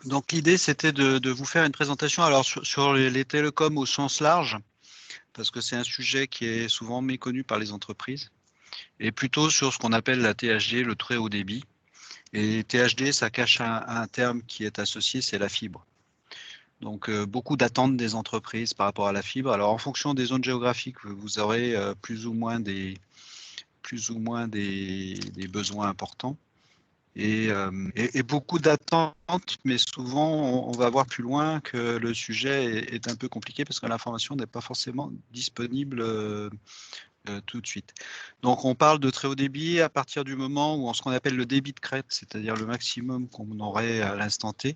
Donc l'idée, c'était de vous faire une présentation alors sur les télécoms au sens large, parce que c'est un sujet qui est souvent méconnu par les entreprises, et plutôt sur ce qu'on appelle la THD, le très haut débit. Et THD, ça cache un terme qui est associé, c'est la fibre. Donc beaucoup d'attentes des entreprises par rapport à la fibre. Alors en fonction des zones géographiques, vous aurez plus ou moins des besoins importants. Et beaucoup d'attentes, mais souvent on va voir plus loin que le sujet est un peu compliqué parce que l'information n'est pas forcément disponible tout de suite. Donc on parle de très haut débit à partir du moment où on ce qu'on appelle le débit de crête, c'est-à-dire le maximum qu'on aurait à l'instant T,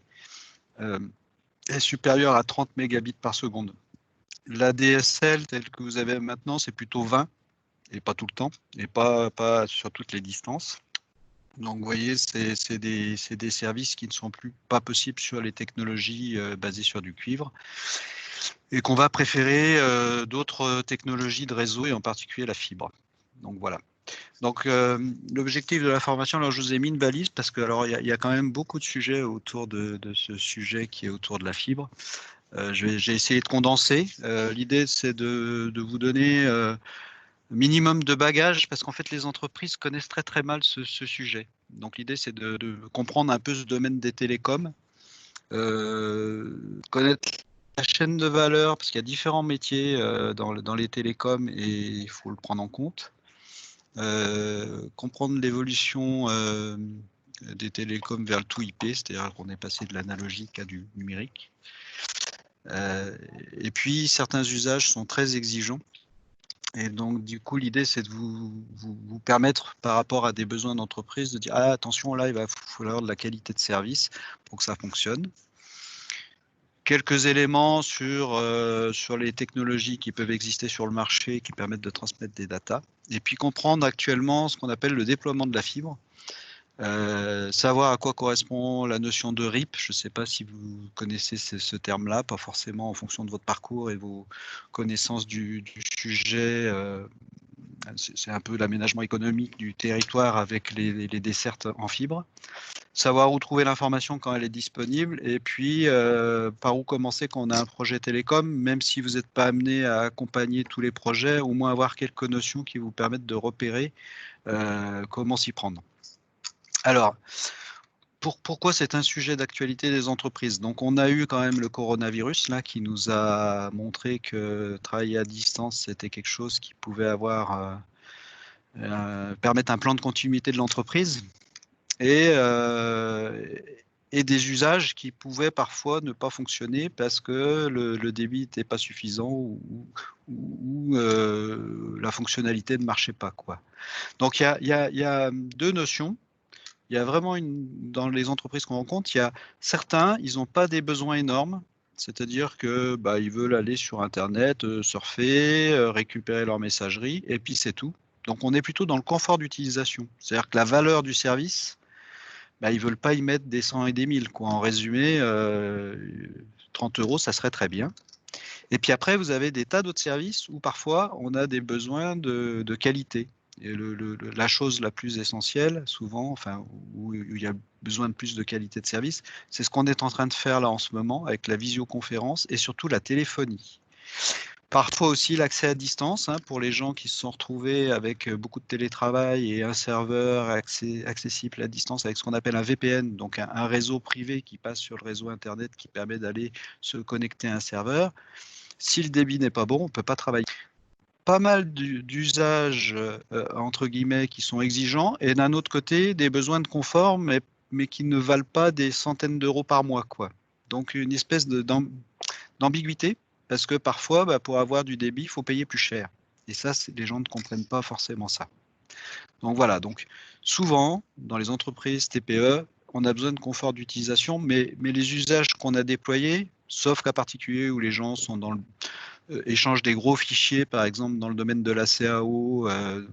est supérieur à 30 mégabits par seconde. La DSL telle que vous avez maintenant, c'est plutôt 20 et pas tout le temps et pas sur toutes les distances. Donc, vous voyez, c'est des services qui ne sont plus pas possibles sur les technologies basées sur du cuivre et qu'on va préférer d'autres technologies de réseau et en particulier la fibre. Donc, voilà. Donc, l'objectif de la formation, alors je vous ai mis une balise parce que alors il y a quand même beaucoup de sujets autour de ce sujet qui est autour de la fibre. J'ai essayé de condenser. L'idée, c'est de vous donner minimum de bagages, parce qu'en fait, les entreprises connaissent très très mal ce sujet. Donc l'idée, c'est de comprendre un peu ce domaine des télécoms, connaître la chaîne de valeur, parce qu'il y a différents métiers dans les télécoms et il faut le prendre en compte. Comprendre l'évolution des télécoms vers le tout IP, c'est-à-dire qu'on est passé de l'analogique à du numérique. Et puis, certains usages sont très exigeants. Et donc, du coup, l'idée, c'est de vous permettre, par rapport à des besoins d'entreprise, de dire ah, attention, là, il va falloir de la qualité de service pour que ça fonctionne. Quelques éléments sur les technologies qui peuvent exister sur le marché qui permettent de transmettre des datas. Et puis comprendre actuellement ce qu'on appelle le déploiement de la fibre. Savoir à quoi correspond la notion de RIP. Je ne sais pas si vous connaissez ce terme-là, pas forcément en fonction de votre parcours et vos connaissances du sujet. C'est un peu l'aménagement économique du territoire avec les dessertes en fibre. Savoir où trouver l'information quand elle est disponible et puis par où commencer quand on a un projet télécom, même si vous n'êtes pas amené à accompagner tous les projets, au moins avoir quelques notions qui vous permettent de repérer comment s'y prendre. Alors, pourquoi c'est un sujet d'actualité des entreprises? Donc, on a eu quand même le coronavirus là qui nous a montré que travailler à distance, c'était quelque chose qui pouvait avoir permettre un plan de continuité de l'entreprise et, et des usages qui pouvaient parfois ne pas fonctionner parce que le débit n'était pas suffisant ou la fonctionnalité ne marchait pas, quoi. Donc, il y a deux notions. Il y a vraiment dans les entreprises qu'on rencontre, il y a certains, ils n'ont pas des besoins énormes, c'est-à-dire que bah, ils veulent aller sur Internet, surfer, récupérer leur messagerie, et puis c'est tout. Donc on est plutôt dans le confort d'utilisation. C'est-à-dire que la valeur du service, bah, ils ne veulent pas y mettre des 100 et des 1000, quoi. En résumé, 30 €, ça serait très bien. Et puis après, vous avez des tas d'autres services où parfois on a des besoins de qualité. Et la chose la plus essentielle, souvent, enfin, où il y a besoin de plus de qualité de service, c'est ce qu'on est en train de faire là en ce moment avec la visioconférence et surtout la téléphonie. Parfois aussi l'accès à distance hein, pour les gens qui se sont retrouvés avec beaucoup de télétravail et un serveur accessible à distance avec ce qu'on appelle un VPN, donc un réseau privé qui passe sur le réseau Internet qui permet d'aller se connecter à un serveur. Si le débit n'est pas bon, on ne peut pas travailler. Pas mal d'usages, entre guillemets, qui sont exigeants, et d'un autre côté, des besoins de confort, mais qui ne valent pas des centaines d'euros par mois, quoi. Donc une espèce d'ambiguïté, parce que parfois, bah, pour avoir du débit, il faut payer plus cher. Et ça, les gens ne comprennent pas forcément ça. Donc voilà, donc souvent, dans les entreprises TPE, on a besoin de confort d'utilisation, mais les usages qu'on a déployés, sauf cas particulier où les gens sont dans le échange des gros fichiers, par exemple dans le domaine de la CAO,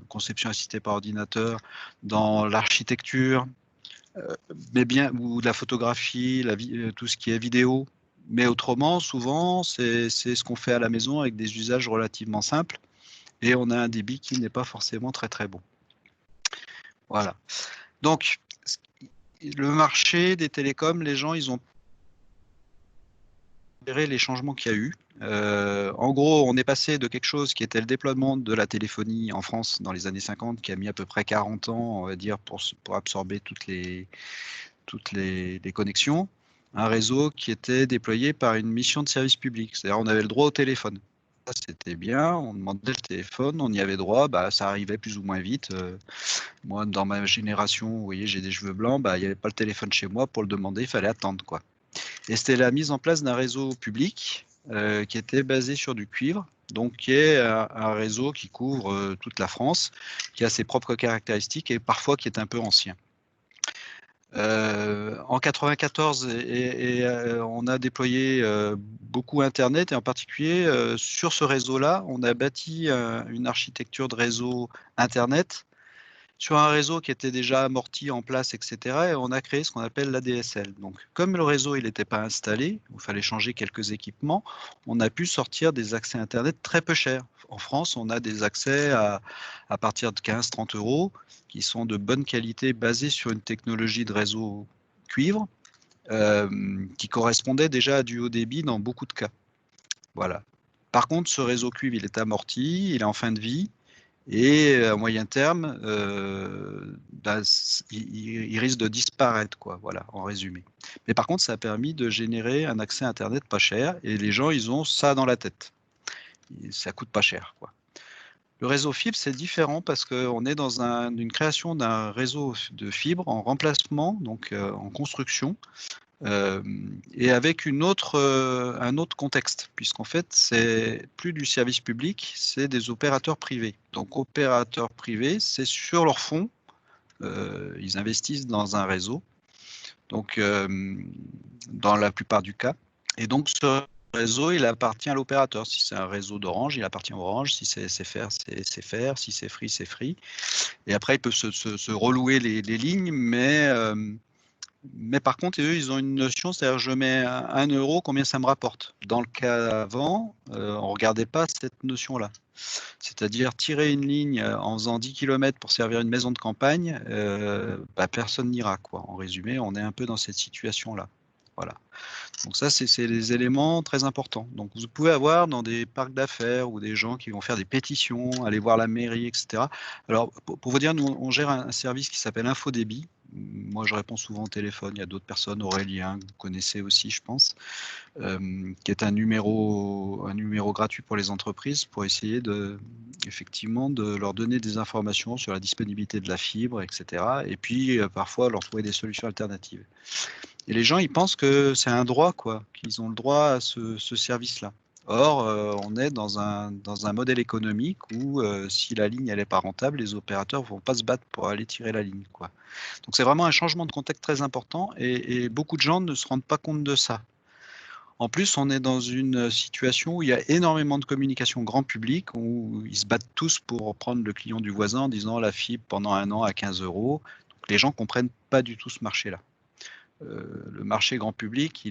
conception assistée par ordinateur, dans l'architecture, mais bien ou de la photographie, tout ce qui est vidéo. Mais autrement, souvent, c'est ce qu'on fait à la maison avec des usages relativement simples et on a un débit qui n'est pas forcément très très bon. Voilà. Donc, le marché des télécoms, les gens, ils ont gérer les changements qu'il y a eu. En gros, on est passé de quelque chose qui était le déploiement de la téléphonie en France dans les années 50, qui a mis à peu près 40 ans, on va dire, pour absorber toutes les connexions, un réseau qui était déployé par une mission de service public. C'est-à-dire on avait le droit au téléphone. Ça, c'était bien, on demandait le téléphone, on y avait droit, bah, ça arrivait plus ou moins vite. Moi, dans ma génération, vous voyez, j'ai des cheveux blancs, bah, il n'y avait pas le téléphone chez moi, pour le demander, il fallait attendre, quoi. Et c'était la mise en place d'un réseau public qui était basé sur du cuivre, donc qui est un réseau qui couvre toute la France, qui a ses propres caractéristiques et parfois qui est un peu ancien. En 94, on a déployé beaucoup Internet et en particulier sur ce réseau-là, on a bâti une architecture de réseau Internet sur un réseau qui était déjà amorti en place, etc. Et on a créé ce qu'on appelle l'ADSL. Donc, comme le réseau il n'était pas installé, il fallait changer quelques équipements, on a pu sortir des accès Internet très peu chers. En France, on a des accès à partir de 15-30 euros qui sont de bonne qualité, basés sur une technologie de réseau cuivre qui correspondait déjà à du haut débit dans beaucoup de cas. Voilà. Par contre, ce réseau cuivre, il est amorti, il est en fin de vie. Et à moyen terme, bah, il risque de disparaître, quoi, voilà, en résumé. Mais par contre, ça a permis de générer un accès Internet pas cher, et les gens, ils ont ça dans la tête. Ça coûte pas cher, quoi. Le réseau fibre, c'est différent parce qu'on est dans une création d'un réseau de fibre en remplacement, donc en construction, et avec un autre contexte, puisqu'en fait, c'est plus du service public, c'est des opérateurs privés. Donc, opérateurs privés, c'est sur leur fonds, ils investissent dans un réseau, donc dans la plupart du cas. Et donc, ce réseau, il appartient à l'opérateur. Si c'est un réseau d'Orange, il appartient à Orange. Si c'est SFR, c'est SFR. Si c'est Free, c'est Free. Et après, ils peuvent se relouer les lignes, mais par contre, eux, ils ont une notion, c'est-à-dire je mets 1 euro, combien ça me rapporte. Dans le cas avant, on ne regardait pas cette notion-là. C'est-à-dire tirer une ligne en faisant 10 km pour servir une maison de campagne, bah, personne n'ira, quoi. En résumé, on est un peu dans cette situation-là. Voilà. Donc ça, c'est les éléments très importants. Donc vous pouvez avoir dans des parcs d'affaires ou des gens qui vont faire des pétitions, aller voir la mairie, etc. Alors pour vous dire, nous on gère un service qui s'appelle Infodébit. Moi je réponds souvent au téléphone, il y a d'autres personnes, Aurélien, que vous connaissez aussi je pense, qui est un numéro gratuit pour les entreprises pour essayer effectivement de leur donner des informations sur la disponibilité de la fibre, etc. Et puis parfois leur trouver des solutions alternatives. Et les gens, ils pensent que c'est un droit, quoi, qu'ils ont le droit à ce service-là. Or, on est dans un modèle économique où si la ligne elle est pas rentable, les opérateurs vont pas se battre pour aller tirer la ligne, quoi. Donc c'est vraiment un changement de contexte très important et beaucoup de gens ne se rendent pas compte de ça. En plus, on est dans une situation où il y a énormément de communication grand public, où ils se battent tous pour prendre le client du voisin en disant la fibre pendant 1 an à 15 euros. Donc les gens comprennent pas du tout ce marché-là. Le marché grand public,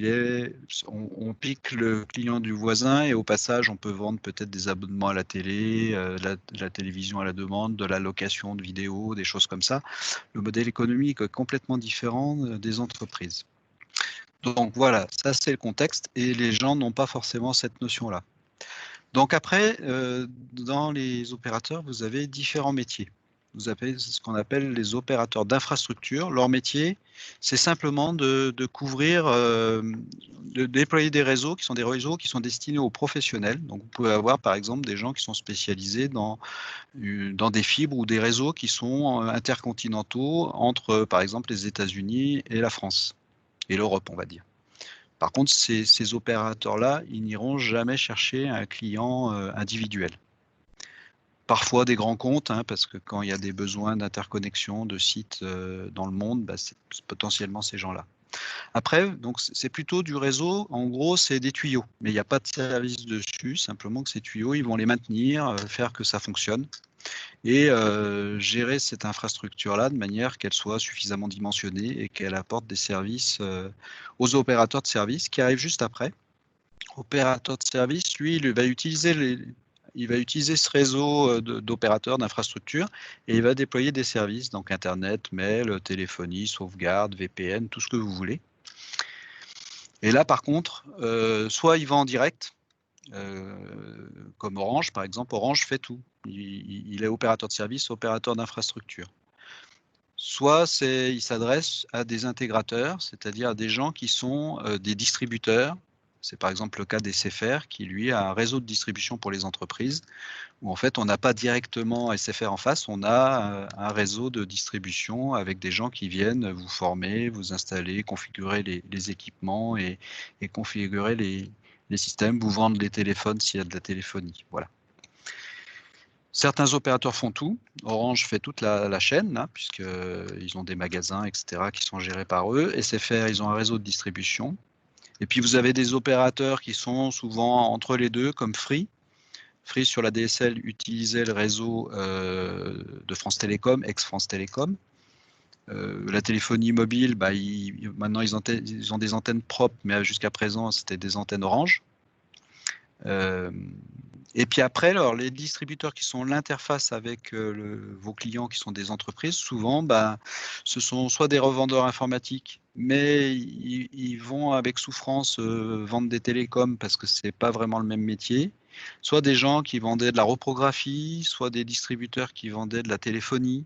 on pique le client du voisin et au passage, on peut vendre peut-être des abonnements à la télé, la télévision à la demande, de la location de vidéos, des choses comme ça. Le modèle économique est complètement différent des entreprises. Donc voilà, ça c'est le contexte et les gens n'ont pas forcément cette notion-là. Donc après, dans les opérateurs, vous avez différents métiers. Vous avez ce qu'on appelle les opérateurs d'infrastructure. Leur métier, c'est simplement de couvrir, de déployer des réseaux qui sont des réseaux qui sont destinés aux professionnels. Donc vous pouvez avoir par exemple des gens qui sont spécialisés dans des fibres ou des réseaux qui sont intercontinentaux entre par exemple les États-Unis et la France et l'Europe, on va dire. Par contre, ces opérateurs-là, ils n'iront jamais chercher un client individuel. Parfois des grands comptes, hein, parce que quand il y a des besoins d'interconnexion de sites dans le monde, bah, c'est potentiellement ces gens-là. Après, donc c'est plutôt du réseau. En gros, c'est des tuyaux, mais il n'y a pas de service dessus. Simplement que ces tuyaux, ils vont les maintenir, faire que ça fonctionne et gérer cette infrastructure-là de manière qu'elle soit suffisamment dimensionnée et qu'elle apporte des services aux opérateurs de services qui arrivent juste après. Opérateur de service, lui, il va utiliser ce réseau d'opérateurs d'infrastructures et il va déployer des services, donc Internet, mail, téléphonie, sauvegarde, VPN, tout ce que vous voulez. Et là, par contre, soit il vend en direct, comme Orange, par exemple. Orange fait tout. Il est opérateur de service, opérateur d'infrastructure. Soit il s'adresse à des intégrateurs, c'est-à-dire à des gens qui sont des distributeurs. C'est par exemple le cas d'SFR, qui lui a un réseau de distribution pour les entreprises, où en fait on n'a pas directement SFR en face, on a un réseau de distribution avec des gens qui viennent vous former, vous installer, configurer les équipements et configurer les systèmes, vous vendre les téléphones s'il y a de la téléphonie. Voilà. Certains opérateurs font tout. Orange fait toute la chaîne, là, puisqu'ils ont des magasins, etc., qui sont gérés par eux. SFR, ils ont un réseau de distribution. Et puis, vous avez des opérateurs qui sont souvent entre les deux, comme Free. Free, sur la DSL, utilisait le réseau de France Télécom, ex-France Télécom. La téléphonie mobile, maintenant, ils ont des antennes propres, mais jusqu'à présent, c'était des antennes Orange. Et puis après, alors, les distributeurs qui sont l'interface avec vos clients qui sont des entreprises, souvent, ce sont soit des revendeurs informatiques, mais ils vont avec souffrance vendre des télécoms parce que c'est pas vraiment le même métier, soit des gens qui vendaient de la reprographie, soit des distributeurs qui vendaient de la téléphonie,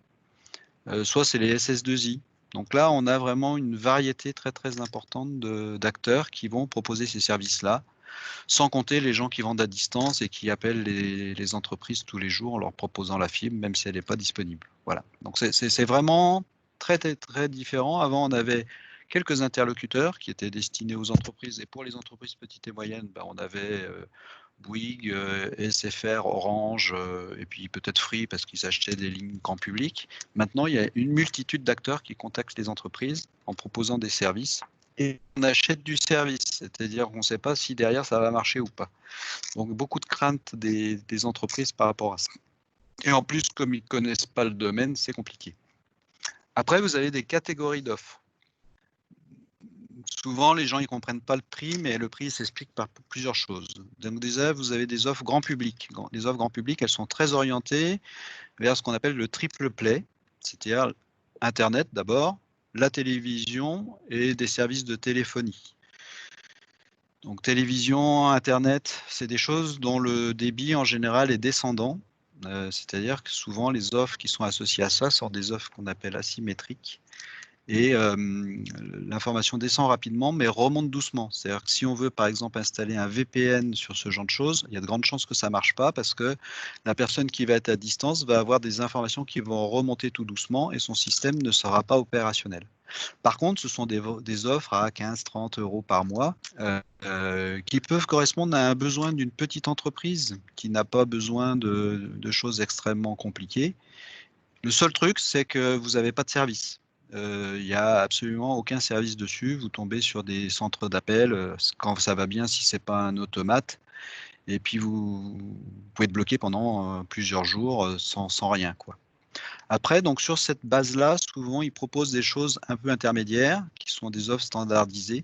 soit c'est les SS2I. Donc là, on a vraiment une variété très très importante d'acteurs qui vont proposer ces services-là, sans compter les gens qui vendent à distance et qui appellent les entreprises tous les jours en leur proposant la fibre, même si elle n'est pas disponible. Voilà. Donc c'est vraiment très, très, très différent. Avant, on avait quelques interlocuteurs qui étaient destinés aux entreprises. Et pour les entreprises petites et moyennes, on avait Bouygues, SFR, Orange, et puis peut-être Free parce qu'ils achetaient des lignes grand public. Maintenant, il y a une multitude d'acteurs qui contactent les entreprises en proposant des services. Et on achète du service, c'est-à-dire qu'on ne sait pas si derrière ça va marcher ou pas. Donc beaucoup de craintes des entreprises par rapport à ça. Et en plus, comme ils ne connaissent pas le domaine, c'est compliqué. Après, vous avez des catégories d'offres. Souvent, les gens ne comprennent pas le prix, mais le prix s'explique par plusieurs choses. Donc déjà, vous avez des offres grand public. Les offres grand public, elles sont très orientées vers ce qu'on appelle le triple play, c'est-à-dire Internet d'abord, la télévision et des services de téléphonie. Donc télévision, Internet, c'est des choses dont le débit en général est descendant. C'est-à-dire que souvent les offres qui sont associées à ça sont des offres qu'on appelle asymétriques. Et l'information descend rapidement, mais remonte doucement. C'est-à-dire que si on veut, par exemple, installer un VPN sur ce genre de choses, il y a de grandes chances que ça ne marche pas parce que la personne qui va être à distance va avoir des informations qui vont remonter tout doucement et son système ne sera pas opérationnel. Par contre, ce sont des offres à 15-30 € par mois qui peuvent correspondre à un besoin d'une petite entreprise qui n'a pas besoin de choses extrêmement compliquées. Le seul truc, c'est que vous n'avez pas de service. Il n'y a absolument aucun service dessus. Vous tombez sur des centres d'appel quand ça va bien, si ce n'est pas un automate. Et puis, vous pouvez être bloqué pendant plusieurs jours sans rien, quoi. Après, donc sur cette base-là, souvent, ils proposent des choses un peu intermédiaires, qui sont des offres standardisées,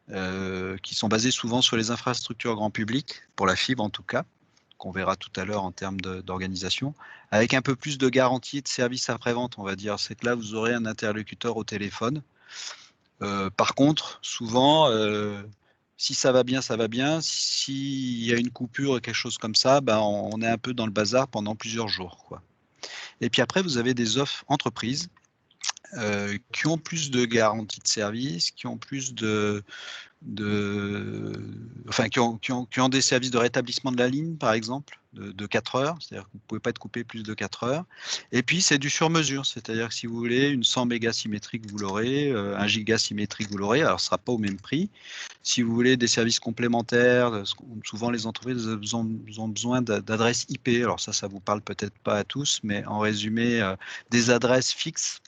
qui sont basées souvent sur les infrastructures grand public, pour la fibre en tout cas, qu'on verra tout à l'heure en termes d'organisation, avec un peu plus de garantie de service après-vente, on va dire. C'est que là, vous aurez un interlocuteur au téléphone. Par contre, souvent, si ça va bien, ça va bien. S'il y a une coupure ou quelque chose comme ça, on est un peu dans le bazar pendant plusieurs jours, quoi. Et puis après, vous avez des offres entreprises qui ont plus de garantie de service, qui ont plus enfin, qui ont des services de rétablissement de la ligne, par exemple, de 4 heures, c'est-à-dire que vous ne pouvez pas être coupé plus de 4 heures. Et puis, c'est du sur-mesure, c'est-à-dire que si vous voulez une 100 mégas symétrique, vous l'aurez, 1 giga symétrique, vous l'aurez, alors ce ne sera pas au même prix. Si vous voulez des services complémentaires, souvent les entreprises ont besoin d'adresses IP, alors ça ne vous parle peut-être pas à tous, mais en résumé, des adresses fixes.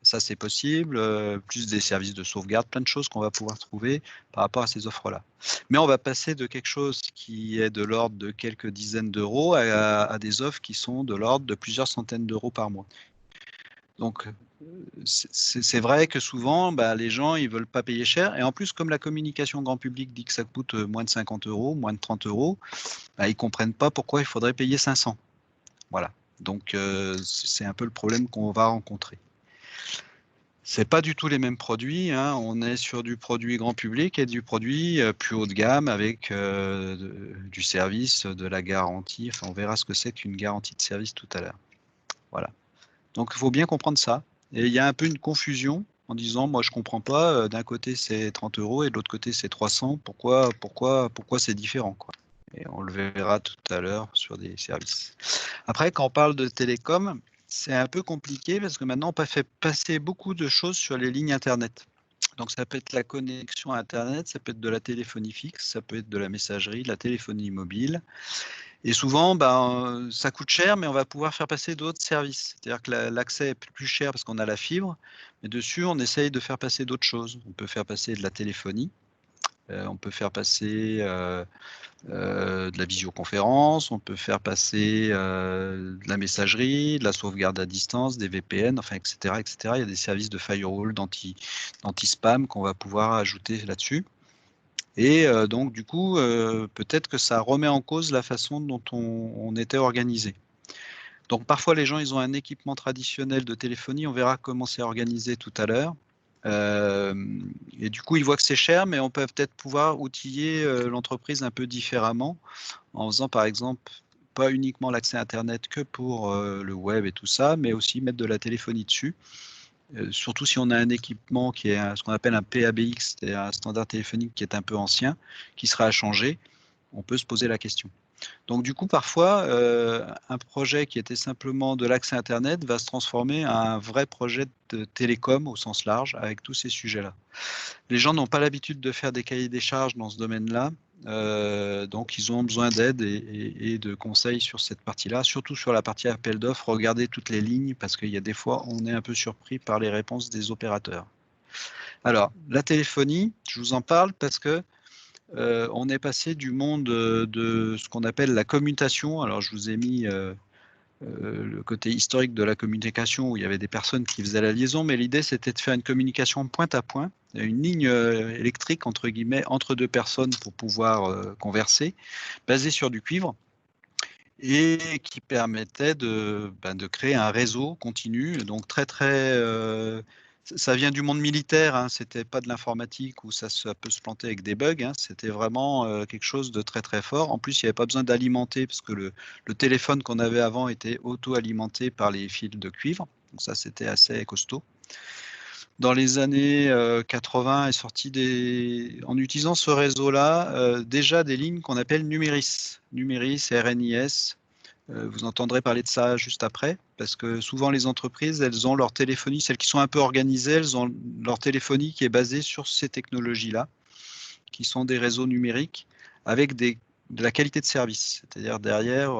Ça, c'est possible, plus des services de sauvegarde, plein de choses qu'on va pouvoir trouver par rapport à ces offres-là. Mais on va passer de quelque chose qui est de l'ordre de quelques dizaines d'euros à des offres qui sont de l'ordre de plusieurs centaines d'euros par mois. Donc, c'est vrai que souvent, les gens, ils ne veulent pas payer cher. Et en plus, comme la communication grand public dit que ça coûte moins de 50 €, moins de 30 €, ils ne comprennent pas pourquoi il faudrait payer 500. Voilà. Donc, c'est un peu le problème qu'on va rencontrer. C'est pas du tout les mêmes produits, hein. On est sur du produit grand public et du produit plus haut de gamme avec du service, de la garantie. Enfin, on verra ce que c'est qu'une garantie de service tout à l'heure. Voilà. Donc, il faut bien comprendre ça. Et il y a un peu une confusion en disant, moi, je comprends pas. D'un côté, c'est 30 € et de l'autre côté, c'est 300. Pourquoi c'est différent, quoi. Et on le verra tout à l'heure sur des services. Après, quand on parle de télécom, c'est un peu compliqué parce que maintenant, on peut faire passer beaucoup de choses sur les lignes Internet. Donc, ça peut être la connexion à Internet, ça peut être de la téléphonie fixe, ça peut être de la messagerie, de la téléphonie mobile. Et souvent, ça coûte cher, mais on va pouvoir faire passer d'autres services. C'est-à-dire que l'accès est plus cher parce qu'on a la fibre, mais dessus, on essaye de faire passer d'autres choses. On peut faire passer de la téléphonie, on peut faire passer de la visioconférence, on peut faire passer de la messagerie, de la sauvegarde à distance, des VPN, enfin, etc., etc. Il y a des services de firewall, d'anti-spam qu'on va pouvoir ajouter là-dessus. Et donc, du coup, peut-être que ça remet en cause la façon dont on était organisé. Donc, parfois, les gens, ils ont un équipement traditionnel de téléphonie. On verra comment c'est organisé tout à l'heure. Et du coup, ils voient que c'est cher, mais on peut peut-être pouvoir outiller l'entreprise un peu différemment en faisant, par exemple, pas uniquement l'accès Internet que pour le web et tout ça, mais aussi mettre de la téléphonie dessus. Surtout si on a un équipement qui est ce qu'on appelle un PABX, c'est-à-dire un standard téléphonique qui est un peu ancien, qui sera à changer, on peut se poser la question. Donc du coup, parfois, un projet qui était simplement de l'accès Internet va se transformer en un vrai projet de télécom au sens large, avec tous ces sujets-là. Les gens n'ont pas l'habitude de faire des cahiers des charges dans ce domaine-là, donc ils ont besoin d'aide et de conseils sur cette partie-là, surtout sur la partie appel d'offres. Regardez toutes les lignes parce qu'il y a des fois, on est un peu surpris par les réponses des opérateurs. Alors, la téléphonie, je vous en parle parce que on est passé du monde de ce qu'on appelle la commutation. Alors, je vous ai mis le côté historique de la communication où il y avait des personnes qui faisaient la liaison, mais l'idée c'était de faire une communication point à point, une ligne électrique entre guillemets entre deux personnes pour pouvoir converser, basée sur du cuivre et qui permettait de créer un réseau continu, donc ça vient du monde militaire, hein, c'était pas de l'informatique où ça peut se planter avec des bugs, hein, c'était vraiment quelque chose de très très fort. En plus, il n'y avait pas besoin d'alimenter parce que le téléphone qu'on avait avant était auto-alimenté par les fils de cuivre, donc ça c'était assez costaud. Dans les années 80 est sorti en utilisant ce réseau-là, déjà des lignes qu'on appelle Numéris, RNIS. Vous entendrez parler de ça juste après, parce que souvent les entreprises, elles ont leur téléphonie, celles qui sont un peu organisées, elles ont leur téléphonie qui est basée sur ces technologies-là, qui sont des réseaux numériques avec de la qualité de service, c'est-à-dire derrière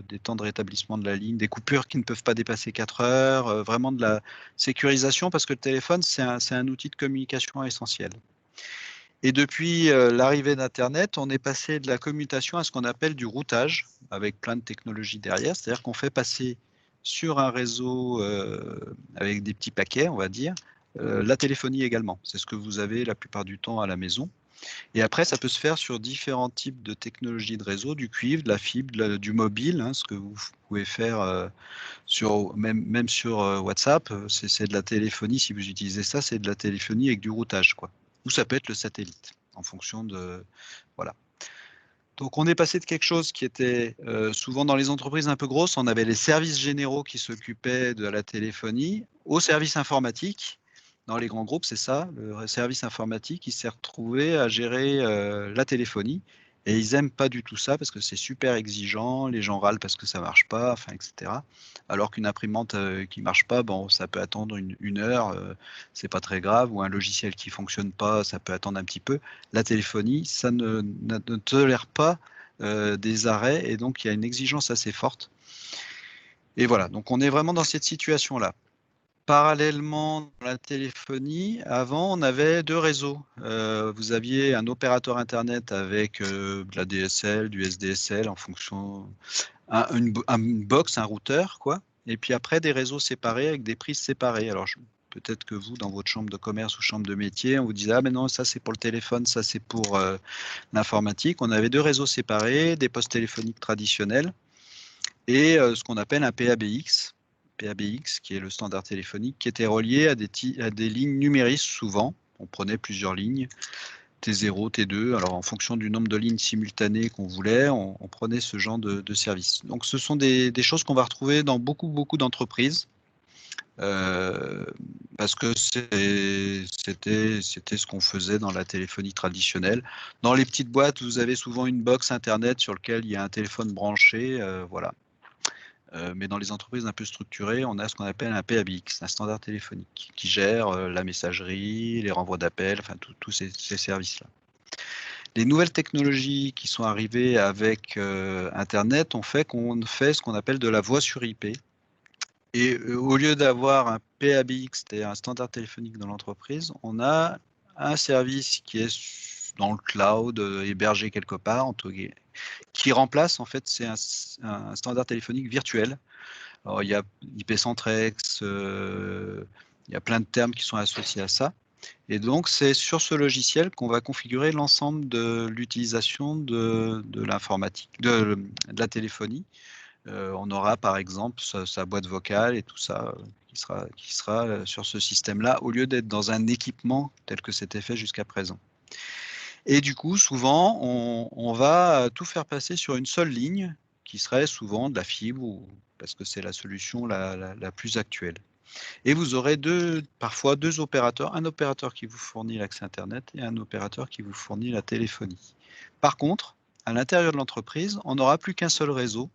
des temps de rétablissement de la ligne, des coupures qui ne peuvent pas dépasser 4 heures, vraiment de la sécurisation, parce que le téléphone, c'est un outil de communication essentiel. Et depuis l'arrivée d'Internet, on est passé de la commutation à ce qu'on appelle du routage, avec plein de technologies derrière. C'est-à-dire qu'on fait passer sur un réseau avec des petits paquets, on va dire, la téléphonie également. C'est ce que vous avez la plupart du temps à la maison. Et après, ça peut se faire sur différents types de technologies de réseau, du cuivre, de la fibre, du mobile, hein, ce que vous pouvez faire même sur WhatsApp. C'est de la téléphonie, si vous utilisez ça, c'est de la téléphonie avec du routage, quoi. Ou ça peut être le satellite, en fonction de... Voilà. Donc on est passé de quelque chose qui était souvent dans les entreprises un peu grosses, on avait les services généraux qui s'occupaient de la téléphonie, aux services informatiques. Dans les grands groupes, c'est ça, le service informatique qui s'est retrouvé à gérer la téléphonie. Et ils n'aiment pas du tout ça parce que c'est super exigeant, les gens râlent parce que ça ne marche pas, enfin, etc. Alors qu'une imprimante qui ne marche pas, bon, ça peut attendre une heure, c'est pas très grave, ou un logiciel qui ne fonctionne pas, ça peut attendre un petit peu. La téléphonie, ça ne tolère pas des arrêts et donc il y a une exigence assez forte. Et voilà, donc on est vraiment dans cette situation-là. Parallèlement, dans la téléphonie, avant, on avait deux réseaux. Vous aviez un opérateur Internet avec de la DSL, du SDSL en fonction, une box, un routeur, quoi. Et puis après, des réseaux séparés avec des prises séparées. Alors, peut-être que vous, dans votre chambre de commerce ou chambre de métier, on vous disait, ah mais non, ça c'est pour le téléphone, ça c'est pour l'informatique. On avait deux réseaux séparés, des postes téléphoniques traditionnels et ce qu'on appelle un PABX. PABX, qui est le standard téléphonique, qui était relié à des lignes numéristes souvent. On prenait plusieurs lignes, T0, T2. Alors, en fonction du nombre de lignes simultanées qu'on voulait, on prenait ce genre de service. Donc, ce sont des choses qu'on va retrouver dans beaucoup d'entreprises. Parce que c'était ce qu'on faisait dans la téléphonie traditionnelle. Dans les petites boîtes, vous avez souvent une box Internet sur laquelle il y a un téléphone branché. Voilà. Mais dans les entreprises un peu structurées, on a ce qu'on appelle un PABX, un standard téléphonique, qui gère la messagerie, les renvois d'appels, enfin tous ces services-là. Les nouvelles technologies qui sont arrivées avec Internet ont fait qu'on fait ce qu'on appelle de la voix sur IP. Et au lieu d'avoir un PABX, c'est-à-dire un standard téléphonique dans l'entreprise, on a un service qui est dans le cloud, hébergé quelque part, qui remplace, en fait, c'est un standard téléphonique virtuel. Alors, il y a IP-Centrex, il y a plein de termes qui sont associés à ça. Et donc, c'est sur ce logiciel qu'on va configurer l'ensemble de l'utilisation de l'informatique, de la téléphonie. On aura par exemple sa boîte vocale et tout ça qui sera sur ce système-là, au lieu d'être dans un équipement tel que c'était fait jusqu'à présent. Et du coup, souvent, on va tout faire passer sur une seule ligne, qui serait souvent de la fibre, parce que c'est la solution la plus actuelle. Et vous aurez parfois deux opérateurs, un opérateur qui vous fournit l'accès Internet et un opérateur qui vous fournit la téléphonie. Par contre, à l'intérieur de l'entreprise, on n'aura plus qu'un seul réseau,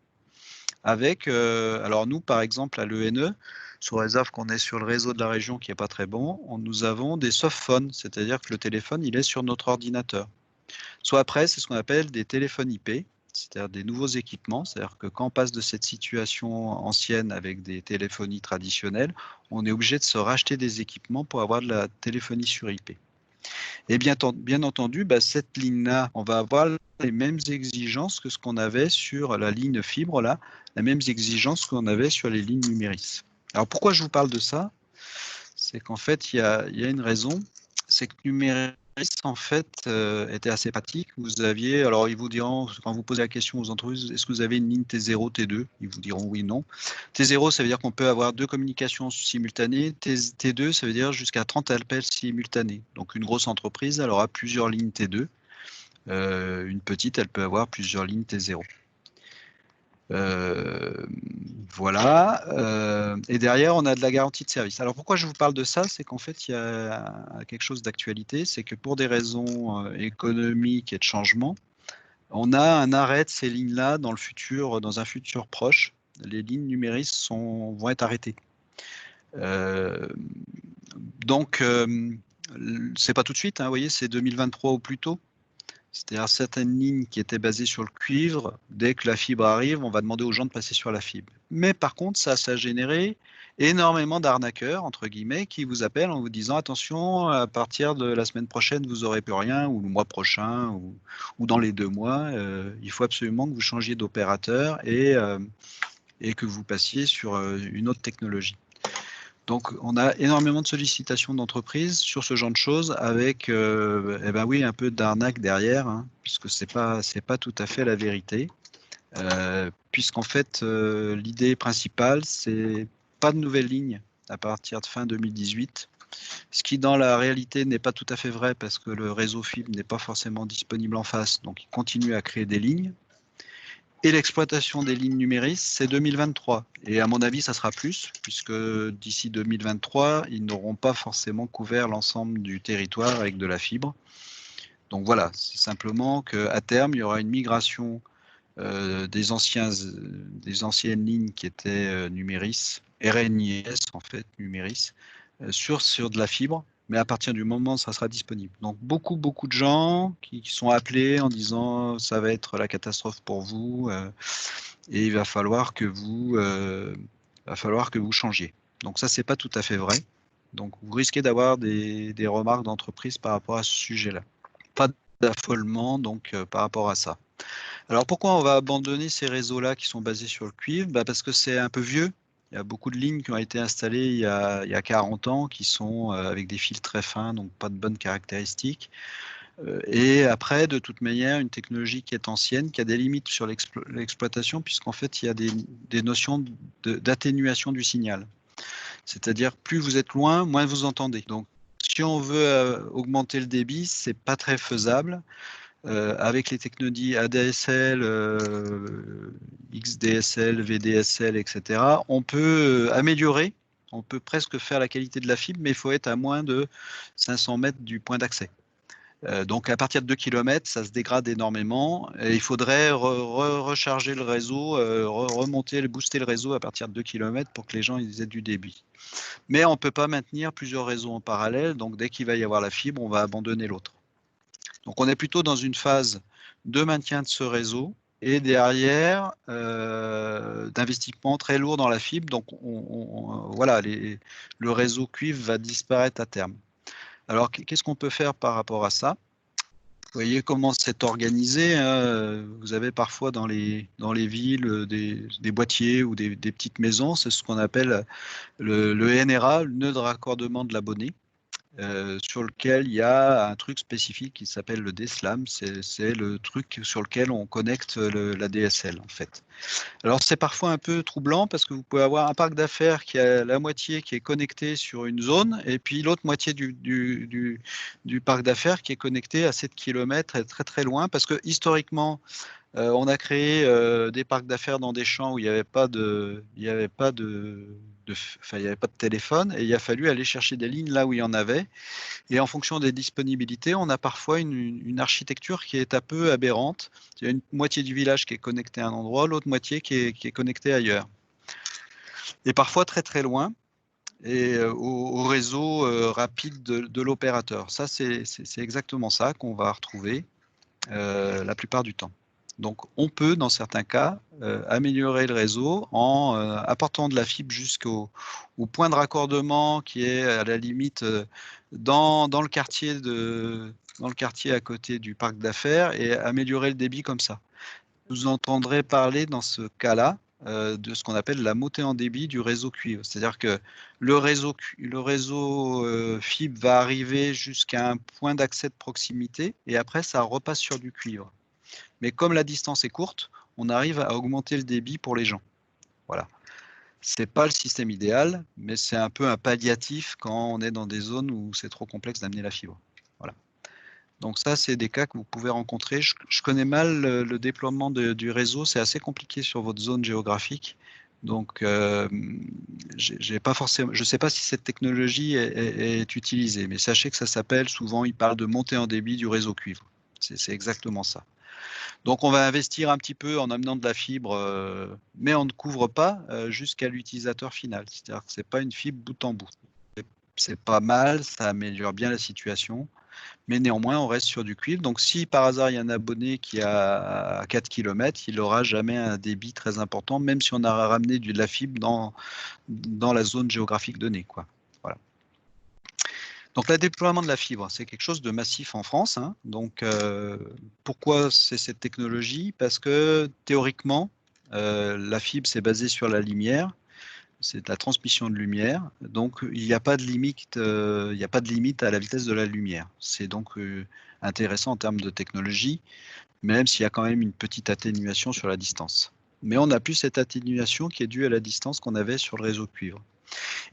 avec, alors nous, par exemple, à l'ENE, sous réserve qu'on est sur le réseau de la région qui n'est pas très bon, nous avons des softphones, c'est-à-dire que le téléphone, il est sur notre ordinateur. Soit après, c'est ce qu'on appelle des téléphones IP, c'est-à-dire des nouveaux équipements, c'est-à-dire que quand on passe de cette situation ancienne avec des téléphonies traditionnelles, on est obligé de se racheter des équipements pour avoir de la téléphonie sur IP. Et bien entendu, cette ligne-là, on va avoir les mêmes exigences que ce qu'on avait sur la ligne fibre, là, les mêmes exigences qu'on avait sur les lignes numéristes. Alors pourquoi je vous parle de ça? C'est qu'en fait, il y a une raison, c'est que numéris, en fait, était assez pratique. Vous aviez, alors ils vous diront, quand vous posez la question aux entreprises, est-ce que vous avez une ligne T0, T2? Ils vous diront oui, non. T0, ça veut dire qu'on peut avoir deux communications simultanées. T2, ça veut dire jusqu'à 30 appels simultanés. Donc une grosse entreprise, elle aura plusieurs lignes T2. Une petite, elle peut avoir plusieurs lignes T0. Voilà. Et derrière, on a de la garantie de service. Alors pourquoi je vous parle de ça? C'est qu'en fait, il y a quelque chose d'actualité. C'est que pour des raisons économiques et de changement, on a un arrêt de ces lignes-là dans un futur proche. Les lignes numéristes vont être arrêtées. Donc, c'est pas tout de suite, hein, vous voyez, c'est 2023 ou plus tôt. C'est-à-dire certaines lignes qui étaient basées sur le cuivre, dès que la fibre arrive, on va demander aux gens de passer sur la fibre. Mais par contre, ça a généré énormément d'arnaqueurs, entre guillemets, qui vous appellent en vous disant attention, à partir de la semaine prochaine, vous n'aurez plus rien, ou le mois prochain, ou dans les 2 mois. Il faut absolument que vous changiez d'opérateur et que vous passiez sur une autre technologie. Donc, on a énormément de sollicitations d'entreprises sur ce genre de choses avec, oui, un peu d'arnaque derrière, hein, puisque c'est pas tout à fait la vérité. Puisqu'en fait, l'idée principale, c'est pas de nouvelles lignes à partir de fin 2018, ce qui dans la réalité n'est pas tout à fait vrai parce que le réseau fibre n'est pas forcément disponible en face, donc il continue à créer des lignes. Et l'exploitation des lignes numéristes, c'est 2023. Et à mon avis, ça sera plus, puisque d'ici 2023, ils n'auront pas forcément couvert l'ensemble du territoire avec de la fibre. Donc voilà, c'est simplement qu'à terme, il y aura une migration des anciennes lignes qui étaient numéris, RNIS en fait, numéris, sur de la fibre. Mais à partir du moment où ça sera disponible. Donc beaucoup de gens qui sont appelés en disant ça va être la catastrophe pour vous et il va falloir que vous changiez. Donc ça, c'est pas tout à fait vrai. Donc vous risquez d'avoir des remarques d'entreprise par rapport à ce sujet-là. Pas d'affolement donc par rapport à ça. Alors pourquoi on va abandonner ces réseaux-là qui sont basés sur le cuivre? Parce que c'est un peu vieux. Il y a beaucoup de lignes qui ont été installées il y a 40 ans, qui sont avec des fils très fins, donc pas de bonnes caractéristiques. Et après, de toute manière, une technologie qui est ancienne, qui a des limites sur l'exploitation, puisqu'en fait, il y a des notions d'atténuation du signal. C'est-à-dire, plus vous êtes loin, moins vous entendez. Donc, si on veut augmenter le débit, c'est pas très faisable. Avec les technologies ADSL, XDSL, VDSL, etc., on peut améliorer, on peut presque faire la qualité de la fibre, mais il faut être à moins de 500 mètres du point d'accès. Donc à partir de 2 km, ça se dégrade énormément et il faudrait recharger le réseau, remonter, booster le réseau à partir de 2 km pour que les gens ils aient du débit. Mais on ne peut pas maintenir plusieurs réseaux en parallèle, donc dès qu'il va y avoir la fibre, on va abandonner l'autre. Donc on est plutôt dans une phase de maintien de ce réseau et derrière d'investissement très lourd dans la fibre. Donc voilà, le réseau cuivre va disparaître à terme. Alors qu'est-ce qu'on peut faire par rapport à ça? Vous voyez comment c'est organisé. Hein. Vous avez parfois dans les villes des boîtiers ou des petites maisons. C'est ce qu'on appelle le NRA, le nœud de raccordement de l'abonné. Sur lequel il y a un truc spécifique qui s'appelle le DSLAM, c'est le truc sur lequel on connecte la DSL en fait. Alors c'est parfois un peu troublant parce que vous pouvez avoir un parc d'affaires qui a la moitié qui est connecté sur une zone et puis l'autre moitié du parc d'affaires qui est connecté à 7 km et très très loin parce que historiquement on a créé des parcs d'affaires dans des champs où il n'y avait pas il y avait pas enfin, il n'y avait pas de téléphone et il a fallu aller chercher des lignes là où il y en avait. Et en fonction des disponibilités, on a parfois une architecture qui est un peu aberrante. Il y a une moitié du village qui est connectée à un endroit, l'autre moitié qui est connectée ailleurs. Et parfois très très loin et au réseau rapide de l'opérateur. Ça, c'est exactement ça qu'on va retrouver la plupart du temps. Donc, on peut, dans certains cas, améliorer le réseau en apportant de la fibre jusqu'au point de raccordement qui est à la limite dans le quartier à côté du parc d'affaires et améliorer le débit comme ça. Vous entendrez parler dans ce cas-là de ce qu'on appelle la montée en débit du réseau cuivre. C'est-à-dire que le réseau fibre va arriver jusqu'à un point d'accès de proximité et après, ça repasse sur du cuivre. Mais comme la distance est courte, on arrive à augmenter le débit pour les gens. Voilà. Ce n'est pas le système idéal, mais c'est un peu un palliatif quand on est dans des zones où c'est trop complexe d'amener la fibre. Voilà. Donc ça, c'est des cas que vous pouvez rencontrer. Je connais mal le déploiement du réseau, c'est assez compliqué sur votre zone géographique. Donc, je ne sais pas si cette technologie est utilisée, mais sachez que ça s'appelle, souvent, ils parlent de montée en débit du réseau cuivre. C'est exactement ça. Donc, on va investir un petit peu en amenant de la fibre, mais on ne couvre pas jusqu'à l'utilisateur final. C'est-à-dire que ce n'est pas une fibre bout en bout. C'est pas mal, ça améliore bien la situation, mais néanmoins, on reste sur du cuivre. Donc, si par hasard, il y a un abonné qui a 4 km, il n'aura jamais un débit très important, même si on a ramené de la fibre dans la zone géographique donnée, quoi. Voilà. Donc, le déploiement de la fibre, c'est quelque chose de massif en France. Hein. Donc, pourquoi c'est cette technologie? Parce que théoriquement, la fibre, c'est basé sur la lumière. C'est de la transmission de lumière. Donc, il n'y a pas de limite, à la vitesse de la lumière. C'est donc intéressant en termes de technologie, même s'il y a quand même une petite atténuation sur la distance. Mais on n'a plus cette atténuation qui est due à la distance qu'on avait sur le réseau cuivre.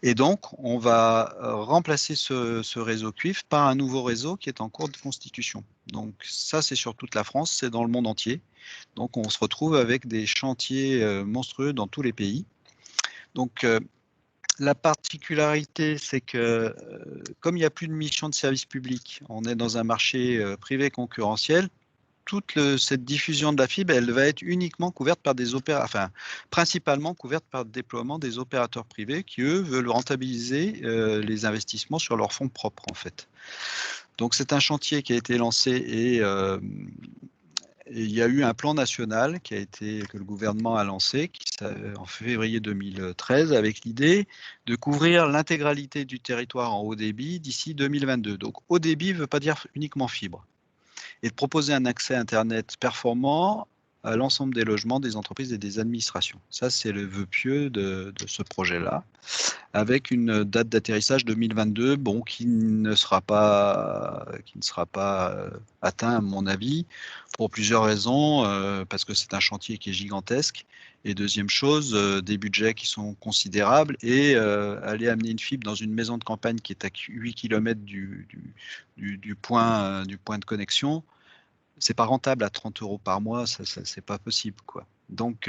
Et donc, on va remplacer ce réseau cuivre par un nouveau réseau qui est en cours de constitution. Donc, ça, c'est sur toute la France, c'est dans le monde entier. Donc, on se retrouve avec des chantiers monstrueux dans tous les pays. Donc, la particularité, c'est que comme il n'y a plus de mission de service public, on est dans un marché privé concurrentiel, toute cette diffusion de la fibre, elle va être uniquement couverte par des opérateurs, principalement couverte par le déploiement des opérateurs privés qui, eux, veulent rentabiliser les investissements sur leurs fonds propres, en fait. Donc, c'est un chantier qui a été lancé et il y a eu un plan national que le gouvernement a lancé en février 2013 avec l'idée de couvrir l'intégralité du territoire en haut débit d'ici 2022. Donc haut débit ne veut pas dire uniquement fibre. Et de proposer un accès Internet performant à l'ensemble des logements, des entreprises et des administrations. Ça, c'est le vœu pieux de ce projet-là, avec une date d'atterrissage 2022, bon, qui ne sera pas atteint, à mon avis, pour plusieurs raisons, parce que c'est un chantier qui est gigantesque, et deuxième chose, des budgets qui sont considérables, et aller amener une fibre dans une maison de campagne qui est à 8 km du point de connexion, c'est pas rentable à 30 € par mois, c'est pas possible, quoi. Donc,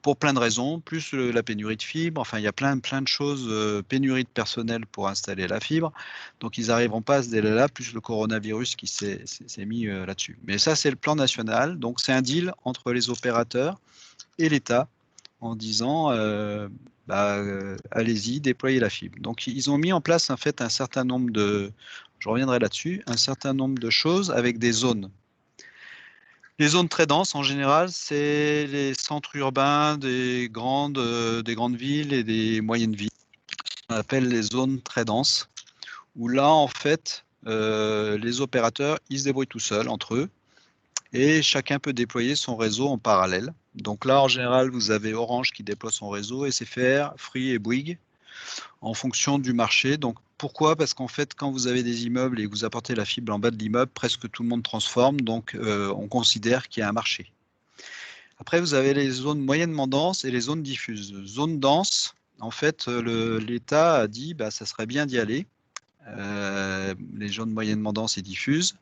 pour plein de raisons, plus la pénurie de fibres, enfin, il y a plein de choses, pénurie de personnel pour installer la fibre, donc ils n'arriveront pas à ce délai-là, plus le coronavirus qui s'est mis là-dessus. Mais ça, c'est le plan national, donc c'est un deal entre les opérateurs et l'État en disant, allez-y, déployez la fibre. Donc, ils ont mis en place, en fait, un certain nombre de, je reviendrai là-dessus, un certain nombre de choses avec des zones. Les zones très denses, en général, c'est les centres urbains des grandes villes et des moyennes villes. On appelle les zones très denses, où là, en fait, les opérateurs, ils se débrouillent tout seuls entre eux, et chacun peut déployer son réseau en parallèle. Donc là, en général, vous avez Orange qui déploie son réseau, SFR, Free et Bouygues, en fonction du marché. Donc pourquoi? Parce qu'en fait, quand vous avez des immeubles et que vous apportez la fibre en bas de l'immeuble, presque tout le monde transforme, donc on considère qu'il y a un marché. Après, vous avez les zones moyennement denses et les zones diffuses. Zone dense, en fait, l'État a dit ça serait bien d'y aller. Les zones moyennement denses et diffuses.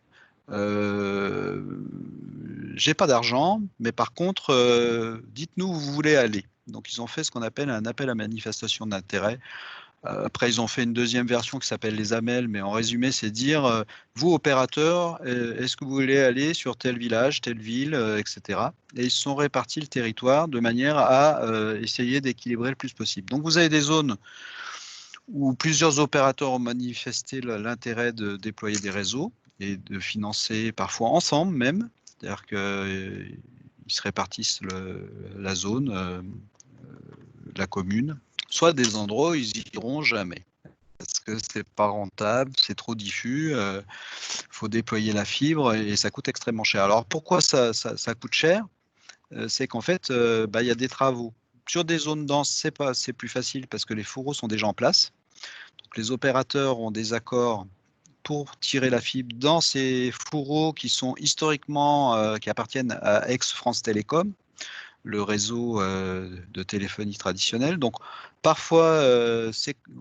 J'ai pas d'argent, mais par contre, dites-nous où vous voulez aller. Donc, ils ont fait ce qu'on appelle un appel à manifestation d'intérêt. Après, ils ont fait une deuxième version qui s'appelle les AMEL, mais en résumé, c'est dire, vous, opérateurs, est-ce que vous voulez aller sur tel village, telle ville, etc. Et ils se sont répartis le territoire de manière à essayer d'équilibrer le plus possible. Donc, vous avez des zones où plusieurs opérateurs ont manifesté l'intérêt de déployer des réseaux et de financer parfois ensemble même, c'est-à-dire qu'ils se répartissent la zone, la commune, soit des endroits où ils iront jamais. Parce que c'est pas rentable, c'est trop diffus, faut déployer la fibre et ça coûte extrêmement cher. Alors pourquoi ça coûte cher? C'est qu'en fait, il y a des travaux. Sur des zones denses, c'est plus facile parce que les fourreaux sont déjà en place. Donc les opérateurs ont des accords pour tirer la fibre dans ces fourreaux qui sont historiquement, qui appartiennent à ex-France Télécom, le réseau de téléphonie traditionnelle. Donc, parfois,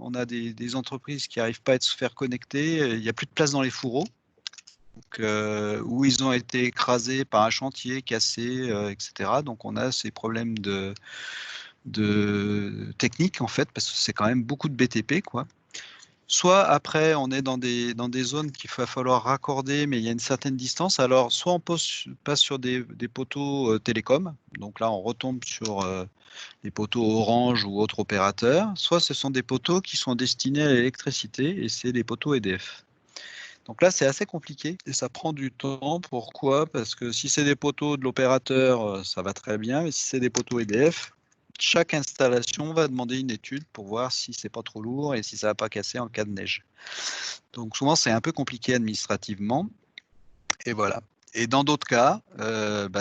on a des entreprises qui n'arrivent pas à se faire connecter. Il n'y a plus de place dans les fourreaux, donc, où ils ont été écrasés par un chantier, cassé, etc. Donc, on a ces problèmes de technique, en fait, parce que c'est quand même beaucoup de BTP, quoi. Soit après, on est dans des zones qu'il va falloir raccorder, mais il y a une certaine distance. Alors, soit on passe sur des poteaux télécom, donc là, on retombe sur les poteaux Orange ou autres opérateurs, soit ce sont des poteaux qui sont destinés à l'électricité, et c'est des poteaux EDF. Donc là, c'est assez compliqué et ça prend du temps. Pourquoi? Parce que si c'est des poteaux de l'opérateur, ça va très bien, mais si c'est des poteaux EDF, chaque installation va demander une étude pour voir si c'est pas trop lourd et si ça va pas casser en cas de neige. Donc souvent, c'est un peu compliqué administrativement. Et voilà. Et dans d'autres cas,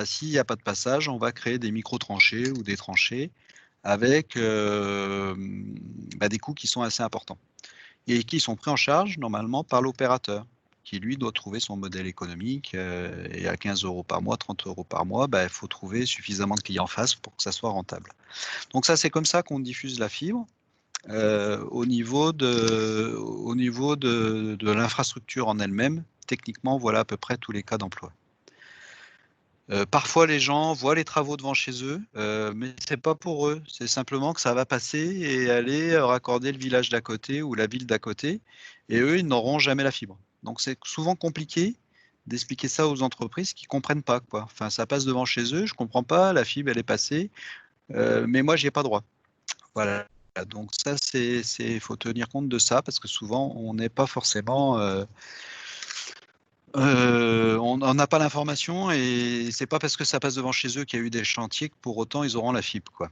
s'il n'y a pas de passage, on va créer des micro-tranchées ou des tranchées avec des coûts qui sont assez importants et qui sont pris en charge normalement par l'opérateur, qui lui doit trouver son modèle économique, et à 15 € par mois, 30 € par mois, il faut trouver suffisamment de clients en face pour que ça soit rentable. Donc ça, c'est comme ça qu'on diffuse la fibre au niveau de l'infrastructure en elle-même. Techniquement, voilà à peu près tous les cas d'emploi. Parfois, les gens voient les travaux devant chez eux, mais c'est pas pour eux. C'est simplement que ça va passer et aller raccorder le village d'à côté ou la ville d'à côté, et eux, ils n'auront jamais la fibre. Donc, c'est souvent compliqué d'expliquer ça aux entreprises qui comprennent pas, quoi. Enfin, ça passe devant chez eux, je comprends pas, la fibre, elle est passée, mais moi, j'y ai pas droit. Voilà. Donc ça, faut tenir compte de ça parce que souvent, on n'est pas forcément on n'a pas l'information et c'est pas parce que ça passe devant chez eux qu'il y a eu des chantiers que pour autant ils auront la fibre, quoi.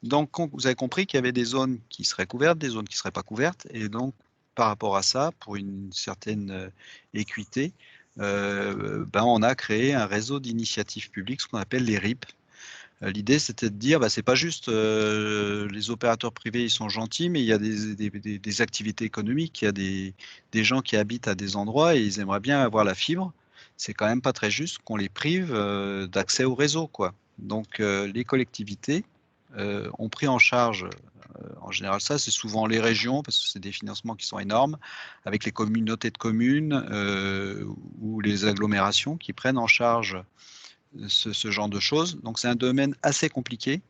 Donc vous avez compris qu'il y avait des zones qui seraient couvertes, des zones qui ne seraient pas couvertes, et donc par rapport à ça, pour une certaine équité, on a créé un réseau d'initiatives publiques, ce qu'on appelle les RIP. L'idée, c'était de dire, c'est pas juste les opérateurs privés, ils sont gentils, mais il y a des activités économiques, il y a des gens qui habitent à des endroits et ils aimeraient bien avoir la fibre. C'est quand même pas très juste qu'on les prive d'accès au réseau, quoi. Donc, les collectivités ont pris en charge, en général, ça, c'est souvent les régions, parce que c'est des financements qui sont énormes, avec les communautés de communes ou les agglomérations qui prennent en charge ce genre de choses. Donc c'est un domaine assez compliqué,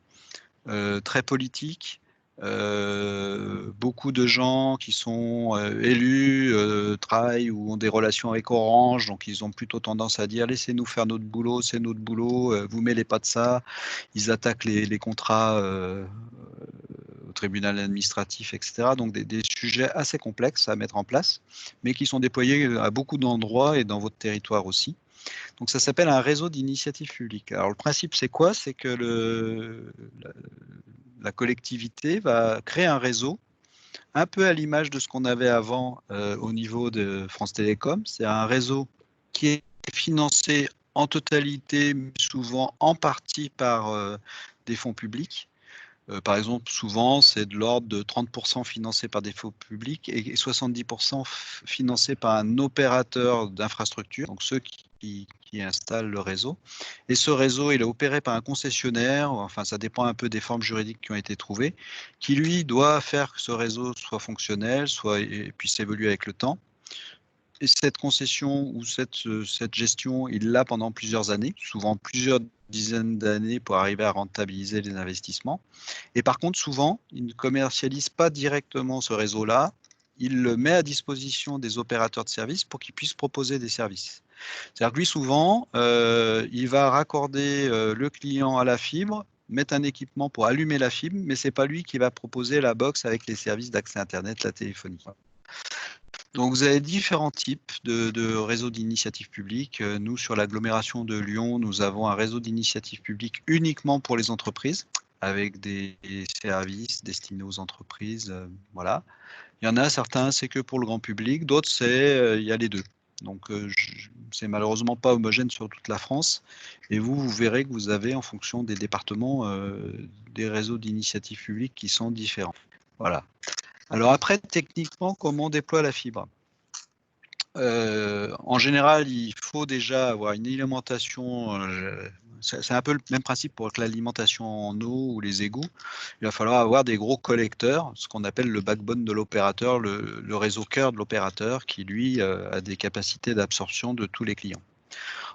très politique. Beaucoup de gens qui sont élus travaillent ou ont des relations avec Orange, donc ils ont plutôt tendance à dire laissez-nous faire notre boulot, c'est notre boulot, vous mêlez pas de ça. Ils attaquent les contrats au tribunal administratif, etc. Donc des sujets assez complexes à mettre en place, mais qui sont déployés à beaucoup d'endroits et dans votre territoire aussi. Donc ça s'appelle un réseau d'initiatives publiques. Alors le principe c'est quoi? C'est que la collectivité va créer un réseau un peu à l'image de ce qu'on avait avant au niveau de France Télécom. C'est un réseau qui est financé en totalité, mais souvent en partie par des fonds publics. Par exemple, souvent, c'est de l'ordre de 30% financé par des fonds publics et 70% financé par un opérateur d'infrastructure, donc ceux qui installent le réseau. Et ce réseau, il est opéré par un concessionnaire, enfin ça dépend un peu des formes juridiques qui ont été trouvées, qui lui doit faire que ce réseau soit fonctionnel, et puisse évoluer avec le temps. Et cette concession ou cette gestion, il l'a pendant plusieurs années, souvent plusieurs dizaines d'années pour arriver à rentabiliser les investissements. Et par contre, souvent, il ne commercialise pas directement ce réseau-là, il le met à disposition des opérateurs de services pour qu'ils puissent proposer des services. C'est-à-dire que lui, souvent, il va raccorder le client à la fibre, mettre un équipement pour allumer la fibre, mais ce n'est pas lui qui va proposer la box avec les services d'accès Internet, la téléphonie. Donc, vous avez différents types de réseaux d'initiatives publiques. Nous, sur l'agglomération de Lyon, nous avons un réseau d'initiatives publiques uniquement pour les entreprises, avec des services destinés aux entreprises. Voilà. Il y en a certains, c'est que pour le grand public, d'autres, il y a les deux. Donc, c'est malheureusement pas homogène sur toute la France. Et vous verrez que vous avez, en fonction des départements, des réseaux d'initiatives publiques qui sont différents. Voilà. Alors après, techniquement, comment on déploie la fibre? En général, il faut déjà avoir une alimentation. C'est un peu le même principe pour l'alimentation en eau ou les égouts. Il va falloir avoir des gros collecteurs, ce qu'on appelle le backbone de l'opérateur, le réseau cœur de l'opérateur, qui lui a des capacités d'absorption de tous les clients.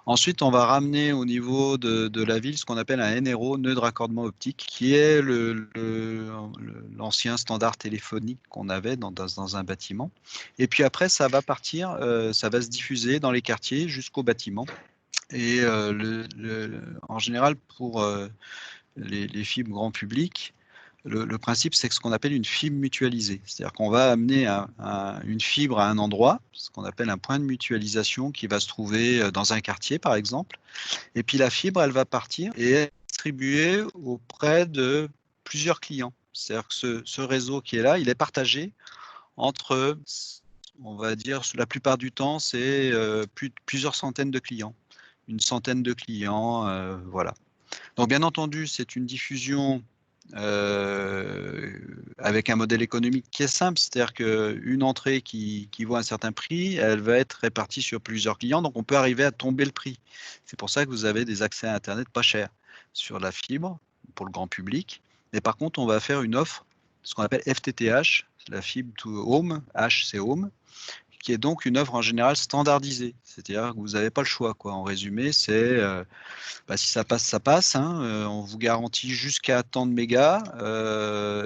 Ensuite, on va ramener au niveau de la ville ce qu'on appelle un NRO, nœud de raccordement optique, qui est l'ancien standard téléphonique qu'on avait dans un bâtiment. Et puis après, ça va partir, ça va se diffuser dans les quartiers jusqu'au bâtiment. Et en général, pour les fibres grand public, le principe, c'est ce qu'on appelle une fibre mutualisée. C'est-à-dire qu'on va amener une fibre à un endroit, ce qu'on appelle un point de mutualisation qui va se trouver dans un quartier, par exemple. Et puis la fibre, elle va partir et être distribuée auprès de plusieurs clients. C'est-à-dire que ce réseau qui est là, il est partagé entre, on va dire, la plupart du temps, c'est plusieurs centaines de clients. Une centaine de clients, voilà. Donc bien entendu, c'est une diffusion avec un modèle économique qui est simple, c'est-à-dire qu'une entrée qui vaut un certain prix, elle va être répartie sur plusieurs clients, donc on peut arriver à tomber le prix. C'est pour ça que vous avez des accès à Internet pas chers sur la fibre pour le grand public. Mais par contre, on va faire une offre, ce qu'on appelle FTTH, la fibre to home, H c'est home, qui est donc une offre en général standardisée. C'est-à-dire que vous n'avez pas le choix, quoi. En résumé, c'est si ça passe, ça passe. Hein. On vous garantit jusqu'à tant de mégas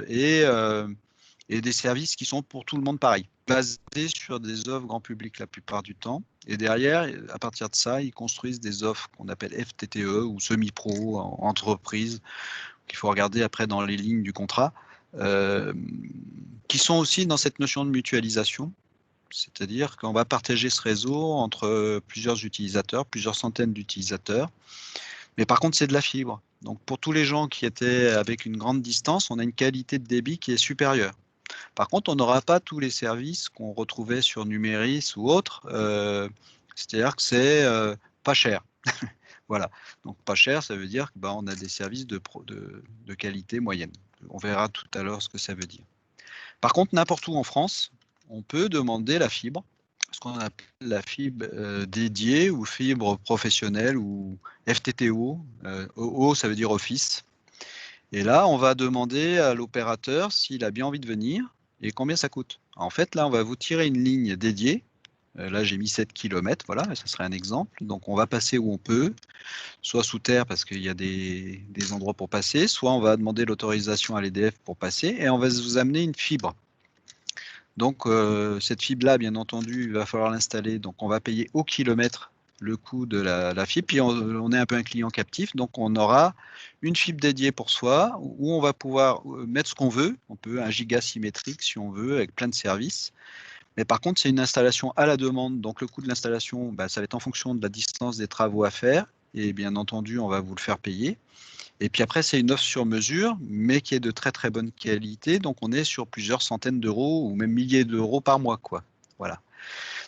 et des services qui sont pour tout le monde pareil, basés sur des offres grand public la plupart du temps. Et derrière, à partir de ça, ils construisent des offres qu'on appelle FTTE ou semi-pro, entreprise, qu'il faut regarder après dans les lignes du contrat, qui sont aussi dans cette notion de mutualisation. C'est-à-dire qu'on va partager ce réseau entre plusieurs utilisateurs, plusieurs centaines d'utilisateurs. Mais par contre, c'est de la fibre. Donc, pour tous les gens qui étaient avec une grande distance, on a une qualité de débit qui est supérieure. Par contre, on n'aura pas tous les services qu'on retrouvait sur Numéris ou autres, C'est-à-dire que c'est pas cher. Voilà. Donc pas cher, ça veut dire qu'on a des services de qualité moyenne. On verra tout à l'heure ce que ça veut dire. Par contre, n'importe où en France, on peut demander la fibre, ce qu'on appelle la fibre dédiée ou fibre professionnelle ou FTTO. OO, ça veut dire Office. Et là, on va demander à l'opérateur s'il a bien envie de venir et combien ça coûte. En fait, là, on va vous tirer une ligne dédiée. Là, j'ai mis 7 km, voilà, ça serait un exemple. Donc, on va passer où on peut, soit sous terre parce qu'il y a des endroits pour passer, soit on va demander l'autorisation à l'EDF pour passer et on va vous amener une fibre. Donc, cette fibre-là, bien entendu, il va falloir l'installer. Donc, on va payer au kilomètre le coût de la fibre. Puis, on est un peu un client captif. Donc, on aura une fibre dédiée pour soi où on va pouvoir mettre ce qu'on veut. On peut 1 giga symétrique si on veut, avec plein de services. Mais par contre, c'est une installation à la demande. Donc, le coût de l'installation, bah, ça va être en fonction de la distance des travaux à faire. Et bien entendu, on va vous le faire payer. Et puis après, c'est une offre sur mesure, mais qui est de très très bonne qualité. Donc, on est sur plusieurs centaines d'euros ou même milliers d'euros par mois, quoi. Voilà.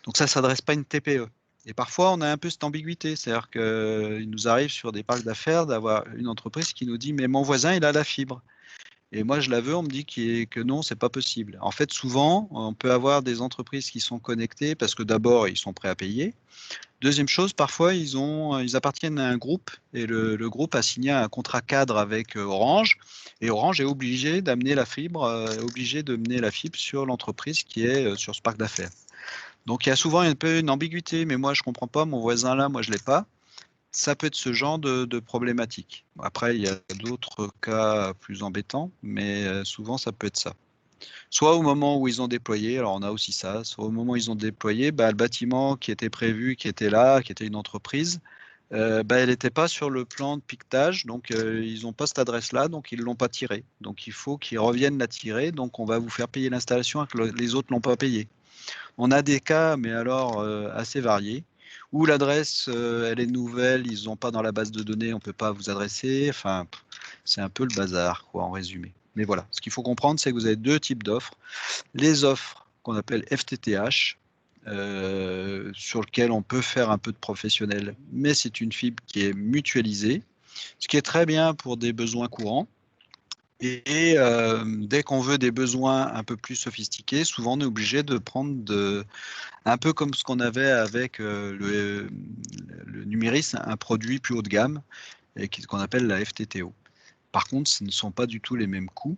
Donc, ça ne s'adresse pas à une TPE. Et parfois, on a un peu cette ambiguïté. C'est-à-dire qu'il nous arrive sur des parcs d'affaires d'avoir une entreprise qui nous dit, mais mon voisin, il a la fibre. Et moi, je la veux, on me dit que non, c'est pas possible. En fait, souvent, on peut avoir des entreprises qui sont connectées parce que d'abord, ils sont prêts à payer. Deuxième chose, parfois, ils appartiennent à un groupe et le groupe a signé un contrat cadre avec Orange et Orange est obligé d'amener la fibre, obligé de mener la fibre sur l'entreprise qui est sur ce parc d'affaires. Donc, il y a souvent un peu une ambiguïté, mais moi, je comprends pas, mon voisin là, moi, je l'ai pas. Ça peut être ce genre de problématique. Après, il y a d'autres cas plus embêtants, mais souvent, ça peut être ça. Soit au moment où ils ont déployé, alors on a aussi ça, soit au moment où ils ont déployé, bah, le bâtiment qui était prévu, qui était là, qui était une entreprise, bah, elle n'était pas sur le plan de piquetage, donc ils n'ont pas cette adresse-là, donc ils ne l'ont pas tiré. Donc il faut qu'ils reviennent la tirer, donc on va vous faire payer l'installation alors que les autres ne l'ont pas payé. On a des cas, mais alors assez variés, où l'adresse, elle est nouvelle, ils n'ont pas dans la base de données, on ne peut pas vous adresser, enfin, c'est un peu le bazar, quoi, en résumé. Mais voilà, ce qu'il faut comprendre, c'est que vous avez deux types d'offres. Les offres qu'on appelle FTTH, sur lesquelles on peut faire un peu de professionnel, mais c'est une fibre qui est mutualisée, ce qui est très bien pour des besoins courants. Et dès qu'on veut des besoins un peu plus sophistiqués, souvent on est obligé de prendre un peu comme ce qu'on avait avec le Numéris, un produit plus haut de gamme, et qu'on appelle la FTTO. Par contre, ce ne sont pas du tout les mêmes coûts.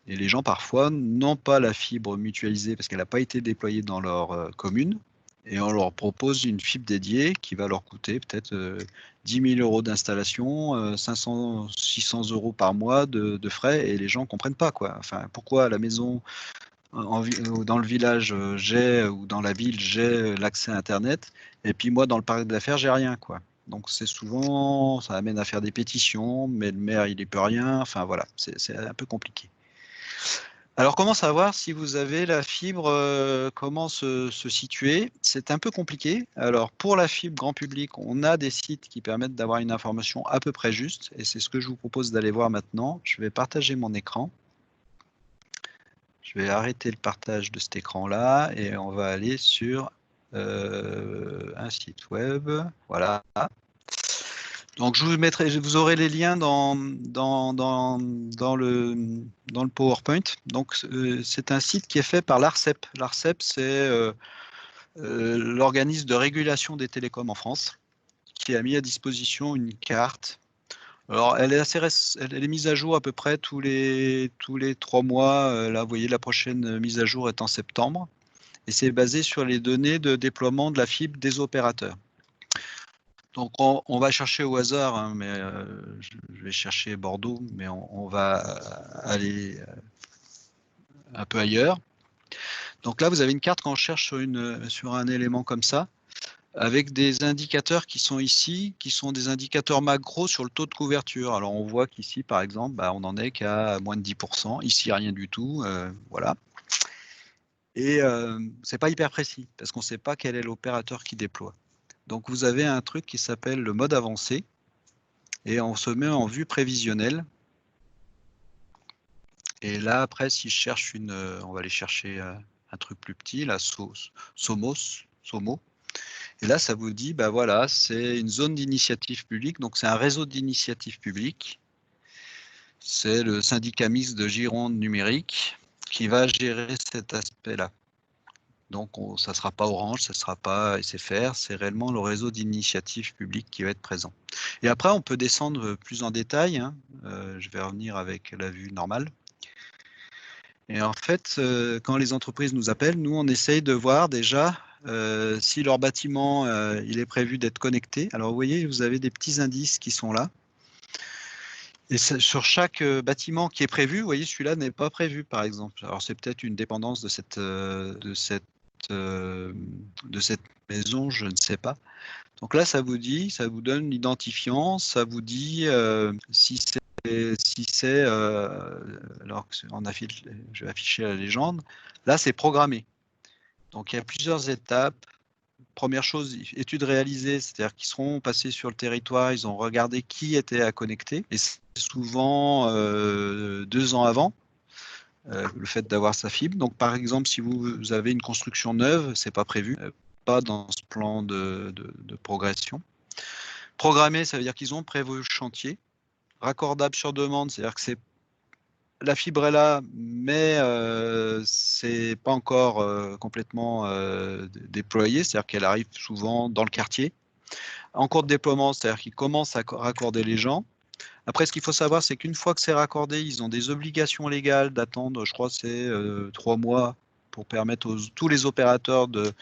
Et les gens, parfois, n'ont pas la fibre mutualisée parce qu'elle n'a pas été déployée dans leur commune. Et on leur propose une fibre dédiée qui va leur coûter peut-être 10 000 euros d'installation, 500, 600 euros par mois de frais. Et les gens ne comprennent pas, quoi. Enfin, pourquoi à la maison, dans le village, ou dans la ville, j'ai l'accès à Internet. Et puis moi, dans le parc d'affaires, j'ai rien, quoi. Donc c'est souvent, ça amène à faire des pétitions, mais le maire, il n'y peut rien. Enfin voilà, c'est un peu compliqué. Alors comment savoir si vous avez la fibre, comment se situer? C'est un peu compliqué. Alors pour la fibre grand public, on a des sites qui permettent d'avoir une information à peu près juste, et c'est ce que je vous propose d'aller voir maintenant. Je vais partager mon écran. Je vais arrêter le partage de cet écran-là et on va aller sur un site web. Voilà. Donc je vous mettrai, vous aurez les liens dans le PowerPoint. Donc c'est un site qui est fait par l'ARCEP. L'ARCEP, c'est l'organisme de régulation des télécoms en France, qui a mis à disposition une carte. Alors, elle est mise à jour à peu près tous les 3 mois. Là, vous voyez, la prochaine mise à jour est en septembre. Et c'est basé sur les données de déploiement de la fibre des opérateurs. Donc, on va chercher au hasard, hein, mais je vais chercher Bordeaux, mais on va aller un peu ailleurs. Donc là, vous avez une carte quand on cherche sur un élément comme ça, avec des indicateurs qui sont ici, qui sont des indicateurs macro sur le taux de couverture. Alors on voit qu'ici, par exemple, on n'en est qu'à moins de 10%, ici rien du tout, voilà. Et c'est pas hyper précis, parce qu'on ne sait pas quel est l'opérateur qui déploie. Donc vous avez un truc qui s'appelle le mode avancé, et on se met en vue prévisionnelle. Et là, après, si je cherche on va aller chercher un truc plus petit, là, Somo. Et là, ça vous dit, bah voilà, c'est une zone d'initiative publique, donc c'est un réseau d'initiative publique. C'est le syndicat mixte de Gironde numérique qui va gérer cet aspect-là. Donc, ça ne sera pas Orange, ça ne sera pas SFR, c'est réellement le réseau d'initiative publique qui va être présent. Et après, on peut descendre plus en détail. Hein. Je vais revenir avec la vue normale. Et en fait, quand les entreprises nous appellent, nous, on essaye de voir déjà si leur bâtiment il est prévu d'être connecté. Alors, vous voyez, vous avez des petits indices qui sont là. Et sur chaque bâtiment qui est prévu, vous voyez, celui-là n'est pas prévu, par exemple. Alors, c'est peut-être une dépendance de cette maison, je ne sais pas. Donc là, ça vous dit, ça vous donne l'identifiant, ça vous dit si c'est, alors que je vais afficher la légende, là c'est programmé. Donc il y a plusieurs étapes. Première chose, étude réalisée, c'est-à-dire qu'ils seront passés sur le territoire, ils ont regardé qui était à connecter, et c'est souvent 2 ans avant. Le fait d'avoir sa fibre. Donc, par exemple, si vous avez une construction neuve, c'est pas prévu, pas dans ce plan de progression. Programmé, ça veut dire qu'ils ont prévu le chantier. Raccordable sur demande, c'est-à-dire que la fibre est là, mais c'est pas encore complètement déployé, c'est-à-dire qu'elle arrive souvent dans le quartier. En cours de déploiement, c'est-à-dire qu'ils commencent à raccorder les gens. Après, ce qu'il faut savoir, c'est qu'une fois que c'est raccordé, ils ont des obligations légales d'attendre, je crois, c'est 3 mois pour permettre à tous les opérateurs de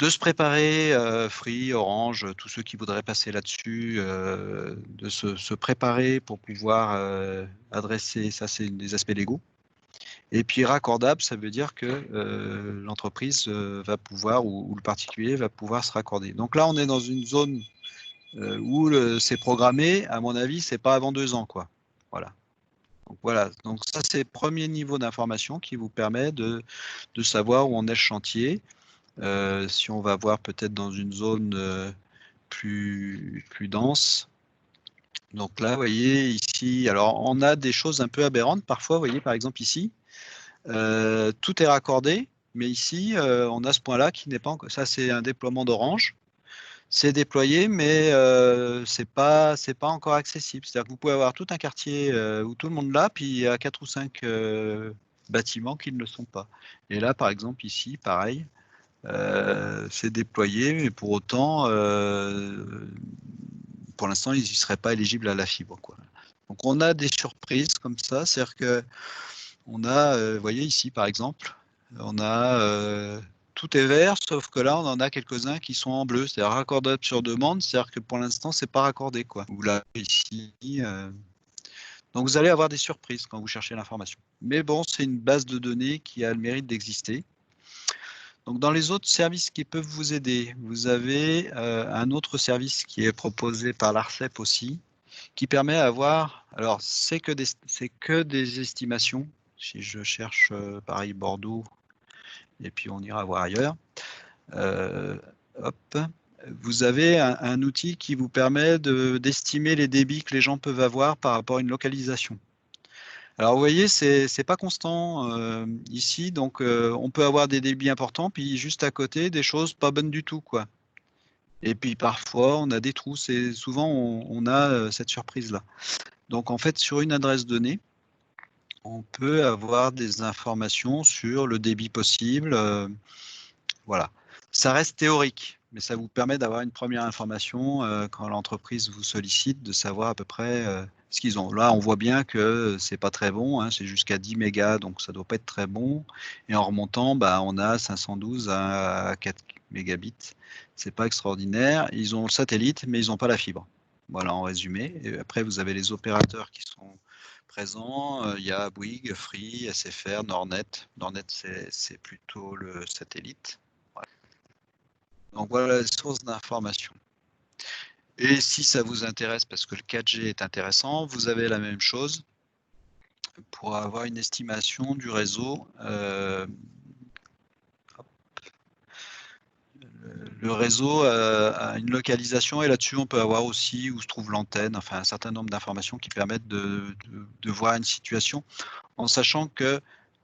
se préparer, Free, Orange, tous ceux qui voudraient passer là-dessus, de se préparer pour pouvoir adresser, ça c'est des aspects légaux. Et puis raccordable, ça veut dire que l'entreprise va pouvoir, ou le particulier va pouvoir se raccorder. Donc là, on est dans une zone où c'est programmé, à mon avis, c'est pas avant 2 ans, quoi. Voilà. Donc ça c'est le premier niveau d'information qui vous permet de savoir où on est le chantier. Si on va voir peut-être dans une zone plus dense. Donc là, vous voyez ici, alors on a des choses un peu aberrantes parfois. Vous voyez par exemple ici, tout est raccordé, mais ici on a ce point-là qui n'est pas encore. Ça c'est un déploiement d'Orange. C'est déployé, mais c'est pas encore accessible. C'est-à-dire que vous pouvez avoir tout un quartier où tout le monde l'a, puis il y a 4 ou 5 bâtiments qui ne le sont pas. Et là, par exemple, ici, pareil, c'est déployé, mais pour autant, pour l'instant, ils ne seraient pas éligibles à la fibre, quoi. Donc on a des surprises comme ça, c'est-à-dire que on a, vous voyez ici par exemple, on a tout est vert, sauf que là on en a quelques-uns qui sont en bleu, c'est-à-dire raccordable sur demande, c'est-à-dire que pour l'instant c'est pas raccordé, quoi. Ou là ici, donc vous allez avoir des surprises quand vous cherchez l'information. Mais bon, c'est une base de données qui a le mérite d'exister. Donc dans les autres services qui peuvent vous aider, vous avez un autre service qui est proposé par l'ARCEP aussi, qui permet d'avoir, alors c'est que des estimations. Si je cherche Paris, Bordeaux, et puis on ira voir ailleurs. Hop. Vous avez un outil qui vous permet d'estimer les débits que les gens peuvent avoir par rapport à une localisation. Alors vous voyez, c'est pas constant ici, donc on peut avoir des débits importants, puis juste à côté des choses pas bonnes du tout, quoi. Et puis parfois on a des trous, c'est souvent on a cette surprise-là. Donc en fait sur une adresse donnée, on peut avoir des informations sur le débit possible. Voilà. Ça reste théorique, mais ça vous permet d'avoir une première information quand l'entreprise vous sollicite, de savoir à peu près ce qu'ils ont. Là, on voit bien que c'est pas très bon, hein, c'est jusqu'à 10 mégas, donc ça doit pas être très bon. Et en remontant, bah, on a 512 à 4 mégabits. C'est pas extraordinaire. Ils ont le satellite, mais ils n'ont pas la fibre. Voilà, en résumé. Et après, vous avez les opérateurs qui sont présents. Il y a Bouygues, Free, SFR, Nordnet. Nordnet, c'est plutôt le satellite. Donc voilà les sources d'information. Et si ça vous intéresse, parce que le 4G est intéressant, vous avez la même chose pour avoir une estimation du réseau. Le réseau a une localisation et là-dessus on peut avoir aussi où se trouve l'antenne, enfin un certain nombre d'informations qui permettent de voir une situation en sachant que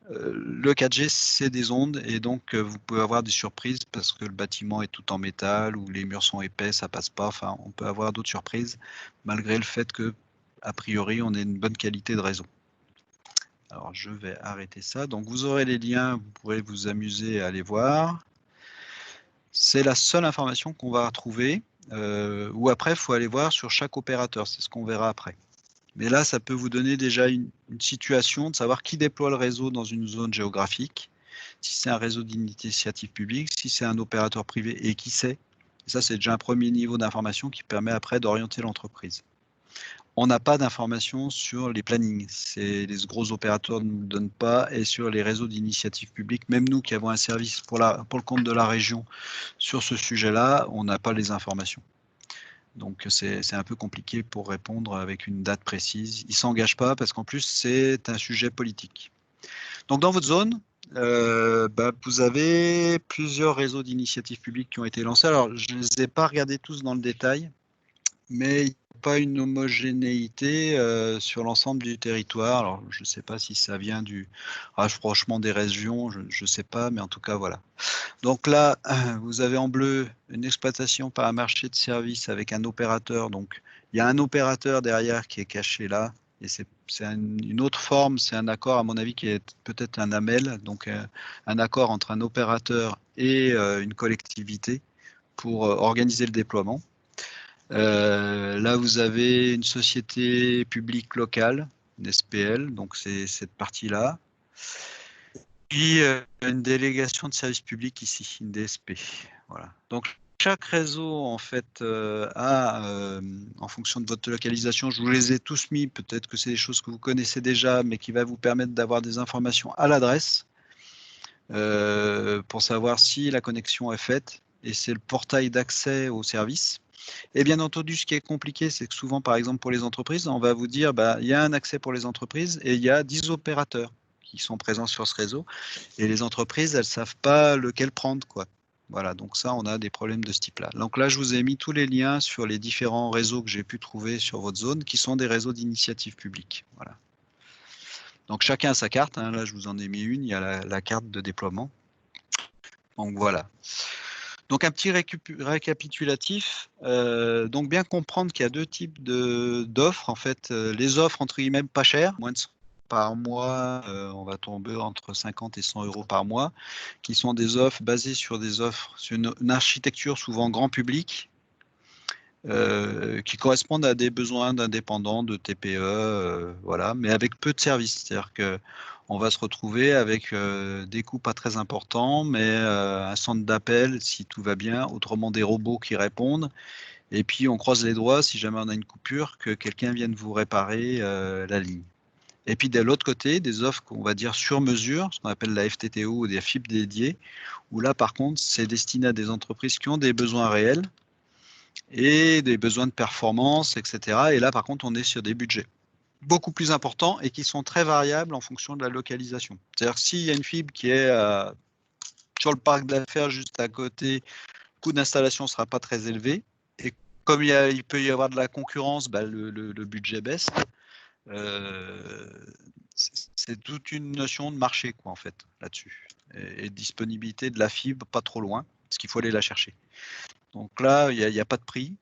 Le 4G, c'est des ondes et donc vous pouvez avoir des surprises parce que le bâtiment est tout en métal ou les murs sont épais, ça passe pas. Enfin, on peut avoir d'autres surprises malgré le fait que, a priori, on ait une bonne qualité de réseau. Alors, je vais arrêter ça. Donc, vous aurez les liens, vous pourrez vous amuser à les voir. C'est la seule information qu'on va retrouver. Ou après, il faut aller voir sur chaque opérateur. C'est ce qu'on verra après. Mais là, ça peut vous donner déjà une situation de savoir qui déploie le réseau dans une zone géographique, si c'est un réseau d'initiative publique, si c'est un opérateur privé et qui c'est. Et ça, c'est déjà un premier niveau d'information qui permet après d'orienter l'entreprise. On n'a pas d'informations sur les plannings. Les gros opérateurs ne nous donnent pas et sur les réseaux d'initiative publique, même nous qui avons un service pour le compte de la région sur ce sujet-là, on n'a pas les informations. Donc c'est un peu compliqué pour répondre avec une date précise. Ils ne s'engagent pas parce qu'en plus c'est un sujet politique. Donc dans votre zone, vous avez plusieurs réseaux d'initiatives publiques qui ont été lancés. Alors je ne les ai pas regardés tous dans le détail, mais il n'y a pas une homogénéité sur l'ensemble du territoire. Alors je ne sais pas si ça vient du rapprochement des régions, je ne sais pas, mais en tout cas voilà. Donc là, vous avez en bleu une exploitation par un marché de services avec un opérateur. Donc, il y a un opérateur derrière qui est caché là. Et c'est une autre forme, c'est un accord, à mon avis, qui est peut-être un AMEL, donc un accord entre un opérateur et une collectivité pour organiser le déploiement. Là, vous avez une société publique locale, une SPL, donc c'est cette partie-là. Puis une délégation de service public ici, une DSP. Voilà. Donc chaque réseau en fait a, en fonction de votre localisation, je vous les ai tous mis, peut-être que c'est des choses que vous connaissez déjà, mais qui va vous permettre d'avoir des informations à l'adresse pour savoir si la connexion est faite. Et c'est le portail d'accès au service. Et bien entendu, ce qui est compliqué, c'est que souvent, par exemple, pour les entreprises, on va vous dire, il y a un accès pour les entreprises et il y a 10 opérateurs qui sont présents sur ce réseau. Et les entreprises, elles ne savent pas lequel prendre, quoi. Voilà, donc ça, on a des problèmes de ce type-là. Donc là, je vous ai mis tous les liens sur les différents réseaux que j'ai pu trouver sur votre zone, qui sont des réseaux d'initiative publique. Voilà. Donc chacun a sa carte. Hein. Là, je vous en ai mis une. Il y a la carte de déploiement. Donc voilà. Donc un petit récapitulatif. Donc bien comprendre qu'il y a deux types d'offres. En fait, les offres entre guillemets pas chères, moins de 100 par mois, on va tomber entre 50 et 100 euros par mois, qui sont des offres basées sur des offres, sur une architecture souvent grand public, qui correspondent à des besoins d'indépendants, de TPE, voilà, mais avec peu de services. C'est-à-dire que on va se retrouver avec des coûts pas très importants, mais un centre d'appel si tout va bien, autrement des robots qui répondent. Et puis on croise les doigts si jamais on a une coupure, que quelqu'un vienne vous réparer la ligne. Et puis de l'autre côté, des offres qu'on va dire sur mesure, ce qu'on appelle la FTTO ou des fibres dédiées, où là par contre c'est destiné à des entreprises qui ont des besoins réels et des besoins de performance, etc. Et là par contre on est sur des budgets beaucoup plus importants et qui sont très variables en fonction de la localisation. C'est-à-dire que s'il y a une fibre qui est sur le parc d'affaires juste à côté, le coût d'installation ne sera pas très élevé. Et comme il peut y avoir de la concurrence, le budget baisse. C'est toute une notion de marché, quoi, en fait, là-dessus. Et de disponibilité de la fibre pas trop loin, parce qu'il faut aller la chercher. Donc là, il n'y a pas de prix.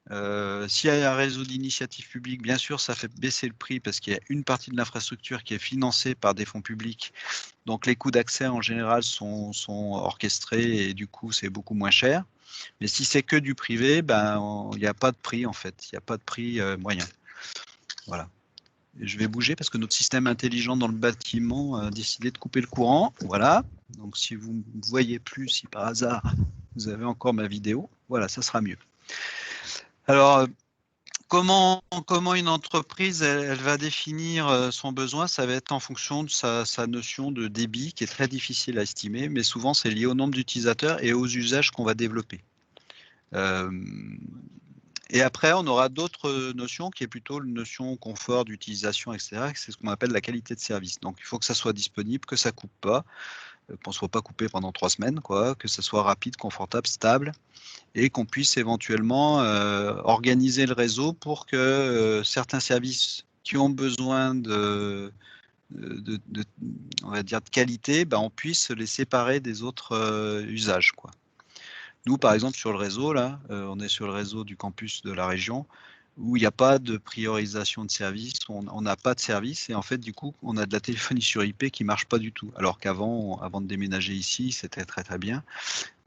S'il y a un réseau d'initiative publique, bien sûr, ça fait baisser le prix parce qu'il y a une partie de l'infrastructure qui est financée par des fonds publics. Donc les coûts d'accès en général sont orchestrés et du coup, c'est beaucoup moins cher. Mais si c'est que du privé, il n'y a pas de prix en fait. Il n'y a pas de prix moyen. Voilà. Et je vais bouger parce que notre système intelligent dans le bâtiment a décidé de couper le courant. Voilà. Donc si vous ne voyez plus, si par hasard vous avez encore ma vidéo, voilà, ça sera mieux. Alors, comment une entreprise elle va définir son besoin? Ça va être en fonction de sa notion de débit qui est très difficile à estimer, mais souvent c'est lié au nombre d'utilisateurs et aux usages qu'on va développer. Et après, on aura d'autres notions qui est plutôt une notion confort d'utilisation, etc. C'est ce qu'on appelle la qualité de service. Donc, il faut que ça soit disponible, que ça ne coupe pas, qu'on ne soit pas coupé pendant 3 semaines, quoi, que ça soit rapide, confortable, stable, et qu'on puisse éventuellement organiser le réseau pour que certains services qui ont besoin on va dire de qualité, ben, on puisse les séparer des autres usages, quoi. Nous, par exemple, sur le réseau, là, on est sur le réseau du campus de la région, où il n'y a pas de priorisation de service, on n'a pas de service, et en fait, du coup, on a de la téléphonie sur IP qui ne marche pas du tout. Alors qu'avant, avant de déménager ici, c'était très très bien.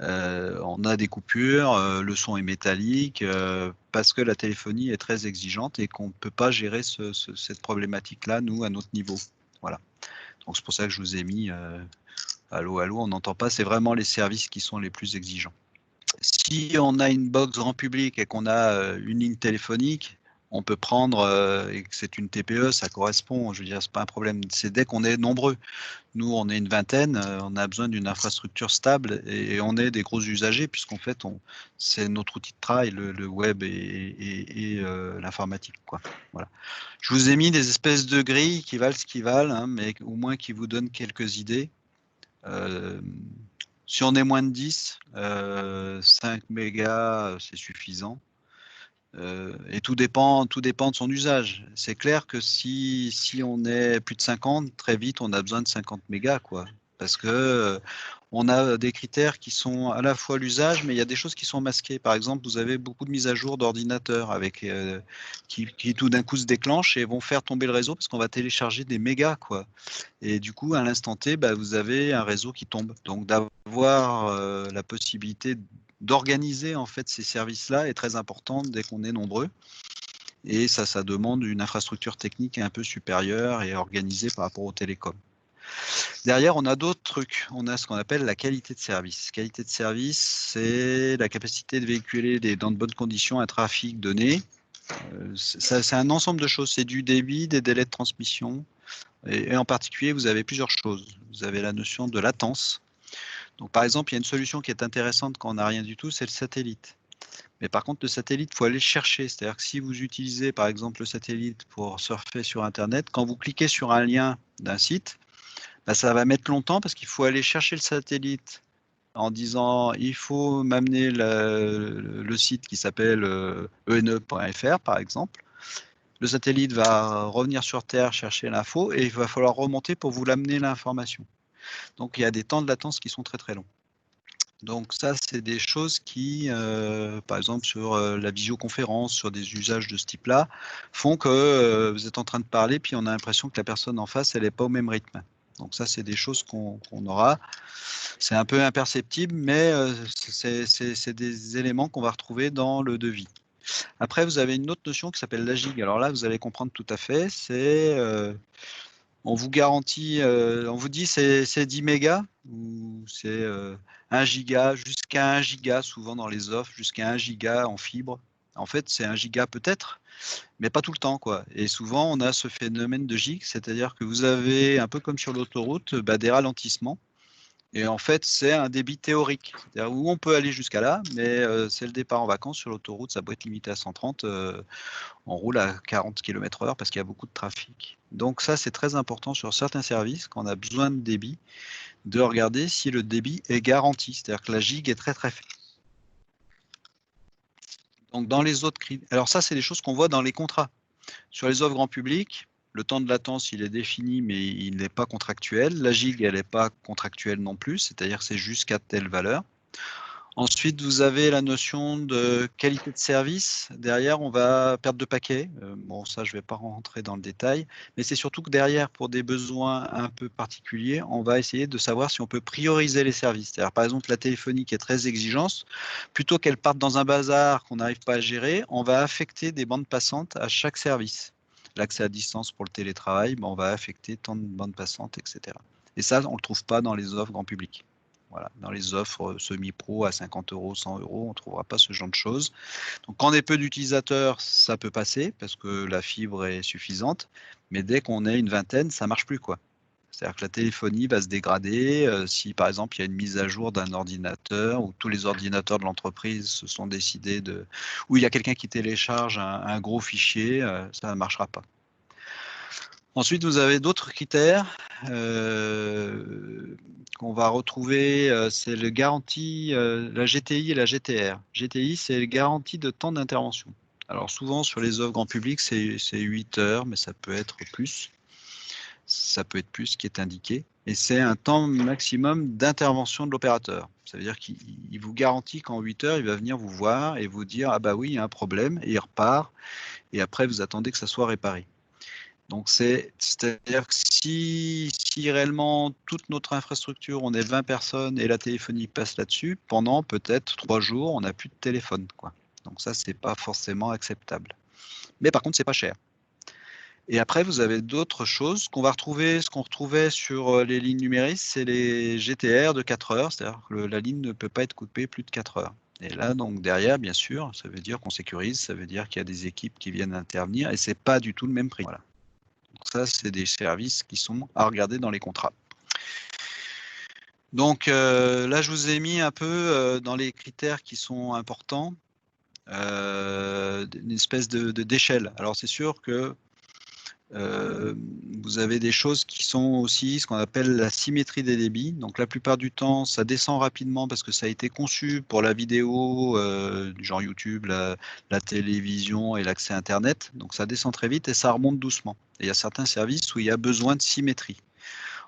On a des coupures, le son est métallique, parce que la téléphonie est très exigeante et qu'on ne peut pas gérer cette problématique-là, nous, à notre niveau. Voilà. Donc c'est pour ça que je vous ai mis allô, allô, on n'entend pas, c'est vraiment les services qui sont les plus exigeants. Si on a une box grand public et qu'on a une ligne téléphonique, on peut prendre, et que c'est une TPE, ça correspond, je veux dire, c'est pas un problème. C'est dès qu'on est nombreux. Nous, on est une vingtaine, on a besoin d'une infrastructure stable et on est des gros usagers puisqu'en fait, c'est notre outil de travail, le web et l'informatique, quoi. Voilà. Je vous ai mis des espèces de grilles qui valent ce qu'ils valent, hein, mais au moins qui vous donnent quelques idées. Si on est moins de 10, 5 mégas, c'est suffisant. Et tout dépend de son usage. C'est clair que si on est plus de 50, très vite, on a besoin de 50 mégas, quoi. Parce que on a des critères qui sont à la fois l'usage, mais il y a des choses qui sont masquées. Par exemple, vous avez beaucoup de mises à jour d'ordinateurs avec qui tout d'un coup se déclenchent et vont faire tomber le réseau parce qu'on va télécharger des mégas, quoi. Et du coup, à l'instant T, bah, vous avez un réseau qui tombe. Donc, d'avoir la possibilité d'organiser en fait ces services-là est très important dès qu'on est nombreux. Et ça demande une infrastructure technique un peu supérieure et organisée par rapport aux télécoms. Derrière, on a d'autres trucs. On a ce qu'on appelle la qualité de service. Qualité de service, c'est la capacité de véhiculer dans de bonnes conditions un trafic donné. C'est un ensemble de choses. C'est du débit, des délais de transmission. Et en particulier, vous avez plusieurs choses. Vous avez la notion de latence. Donc, par exemple, il y a une solution qui est intéressante quand on n'a rien du tout, c'est le satellite. Mais par contre, le satellite, il faut aller le chercher. C'est-à-dire que si vous utilisez, par exemple, le satellite pour surfer sur Internet, quand vous cliquez sur un lien d'un site, bah, ça va mettre longtemps parce qu'il faut aller chercher le satellite en disant il faut m'amener le site qui s'appelle ene.fr, par exemple. Le satellite va revenir sur Terre chercher l'info et il va falloir remonter pour vous l'amener l'information. Donc il y a des temps de latence qui sont très très longs. Donc ça, c'est des choses qui, par exemple sur la visioconférence, sur des usages de ce type-là, font que vous êtes en train de parler, puis on a l'impression que la personne en face, elle n'est pas au même rythme. Donc ça, c'est des choses qu'on aura. C'est un peu imperceptible, mais c'est des éléments qu'on va retrouver dans le devis. Après, vous avez une autre notion qui s'appelle la gigue. Alors là, vous allez comprendre tout à fait. C'est on vous garantit, on vous dit c'est 10 mégas ou c'est 1 giga, jusqu'à 1 giga souvent dans les offres, jusqu'à 1 giga en fibre. En fait, c'est 1 giga peut-être, mais pas tout le temps, quoi. Et souvent, on a ce phénomène de gigue, c'est-à-dire que vous avez, un peu comme sur l'autoroute, bah, des ralentissements. Et en fait, c'est un débit théorique, c'est-à-dire où on peut aller jusqu'à là, mais c'est le départ en vacances sur l'autoroute, ça doit être limité à 130, on roule à 40 km/h parce qu'il y a beaucoup de trafic. Donc ça, c'est très important sur certains services, quand on a besoin de débit, de regarder si le débit est garanti, c'est-à-dire que la gigue est très très faible. Donc dans les autres critères, alors ça, c'est des choses qu'on voit dans les contrats. Sur les offres grand public, le temps de latence, il est défini, mais il n'est pas contractuel. La gigue, elle n'est pas contractuelle non plus, c'est-à-dire que c'est jusqu'à telle valeur. Ensuite, vous avez la notion de qualité de service. Derrière, on va perdre de paquets. Bon, ça, je ne vais pas rentrer dans le détail. Mais c'est surtout que derrière, pour des besoins un peu particuliers, on va essayer de savoir si on peut prioriser les services. C'est-à-dire, par exemple, la téléphonie qui est très exigeante, plutôt qu'elle parte dans un bazar qu'on n'arrive pas à gérer, on va affecter des bandes passantes à chaque service. L'accès à distance pour le télétravail, ben, on va affecter tant de bandes passantes, etc. Et ça, on ne le trouve pas dans les offres grand public. Voilà, dans les offres semi-pro à 50 euros, 100 euros, on ne trouvera pas ce genre de choses. Donc, quand on est peu d'utilisateurs, ça peut passer parce que la fibre est suffisante. Mais dès qu'on est une vingtaine, ça ne marche plus, quoi. C'est-à-dire que la téléphonie va se dégrader. Si, par exemple, il y a une mise à jour d'un ordinateur ou tous les ordinateurs de l'entreprise se sont décidés de... ou il y a quelqu'un qui télécharge un gros fichier, ça ne marchera pas. Ensuite, vous avez d'autres critères qu'on va retrouver, c'est le garantie, la GTI et la GTR. GTI, c'est le garantie de temps d'intervention. Alors souvent, sur les offres grand public, c'est 8 heures, mais ça peut être plus. ça peut être plus ce qui est indiqué. Et c'est un temps maximum d'intervention de l'opérateur. Ça veut dire qu'il vous garantit qu'en 8 heures, il va venir vous voir et vous dire « Ah bah oui, il y a un problème », et il repart, et après, vous attendez que ça soit réparé. Donc, c'est-à-dire que si réellement toute notre infrastructure, on est 20 personnes et la téléphonie passe là-dessus, pendant peut-être 3 jours, on n'a plus de téléphone, quoi. Donc ça, c'est pas forcément acceptable. Mais par contre, c'est pas cher. Et après, vous avez d'autres choses qu'on va retrouver. Ce qu'on retrouvait sur les lignes numériques, c'est les GTR de 4 heures, c'est-à-dire que la ligne ne peut pas être coupée plus de 4 heures. Et là, donc derrière, bien sûr, ça veut dire qu'on sécurise, ça veut dire qu'il y a des équipes qui viennent intervenir, et c'est pas du tout le même prix. Voilà. Donc ça, c'est des services qui sont à regarder dans les contrats. Donc là, je vous ai mis un peu dans les critères qui sont importants, une espèce d'échelle. Alors c'est sûr que vous avez des choses qui sont aussi ce qu'on appelle la symétrie des débits. Donc la plupart du temps, ça descend rapidement parce que ça a été conçu pour la vidéo, du genre YouTube, la télévision et l'accès Internet. Donc ça descend très vite et ça remonte doucement. Et il y a certains services où il y a besoin de symétrie.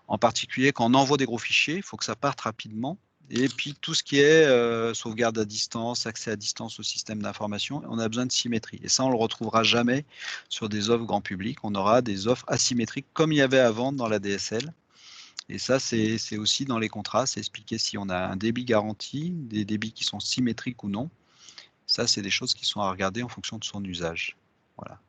En particulier, quand on envoie des gros fichiers, il faut que ça parte rapidement. Et puis tout ce qui est sauvegarde à distance, accès à distance au système d'information, on a besoin de symétrie. Et ça, on ne le retrouvera jamais sur des offres grand public. On aura des offres asymétriques comme il y avait avant dans la DSL. Et ça, c'est aussi dans les contrats, c'est expliqué si on a un débit garanti, des débits qui sont symétriques ou non. Ça, c'est des choses qui sont à regarder en fonction de son usage. Voilà.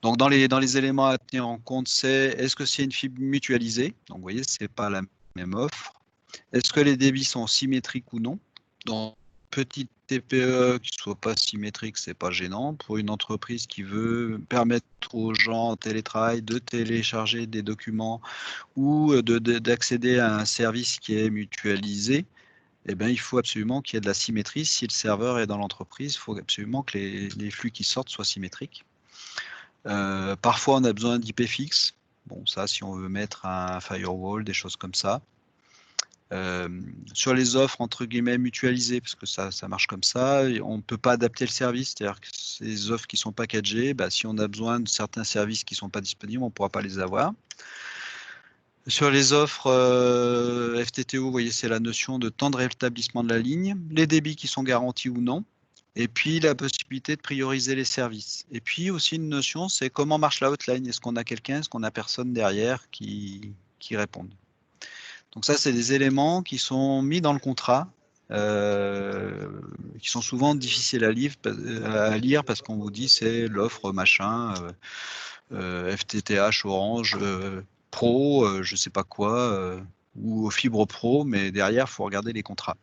Donc, dans les éléments à tenir en compte, c'est est-ce que c'est une fibre mutualisée? Donc, vous voyez, ce n'est pas la même offre. Est-ce que les débits sont symétriques ou non? Dans petite TPE qui ne soit pas symétrique, ce n'est pas gênant. Pour une entreprise qui veut permettre aux gens en télétravail de télécharger des documents ou d'accéder à un service qui est mutualisé, eh bien, il faut absolument qu'il y ait de la symétrie. Si le serveur est dans l'entreprise, il faut absolument que les flux qui sortent soient symétriques. Parfois, on a besoin d'IP fixe. Bon, ça, si on veut mettre un firewall, des choses comme ça. Sur les offres entre guillemets mutualisées, parce que ça marche comme ça, on ne peut pas adapter le service, c'est-à-dire que ces offres qui sont packagées, bah, si on a besoin de certains services qui ne sont pas disponibles, on ne pourra pas les avoir. Sur les offres FTTO, vous voyez, c'est la notion de temps de rétablissement de la ligne, les débits qui sont garantis ou non, et puis la possibilité de prioriser les services. Et puis aussi une notion, c'est comment marche la hotline. Est-ce qu'on a quelqu'un, est-ce qu'on a personne derrière qui réponde? Donc ça, c'est des éléments qui sont mis dans le contrat, qui sont souvent difficiles à lire parce qu'on vous dit c'est l'offre machin, FTTH Orange Pro, je ne sais pas quoi, ou Fibre Pro, mais derrière, il faut regarder les contrats.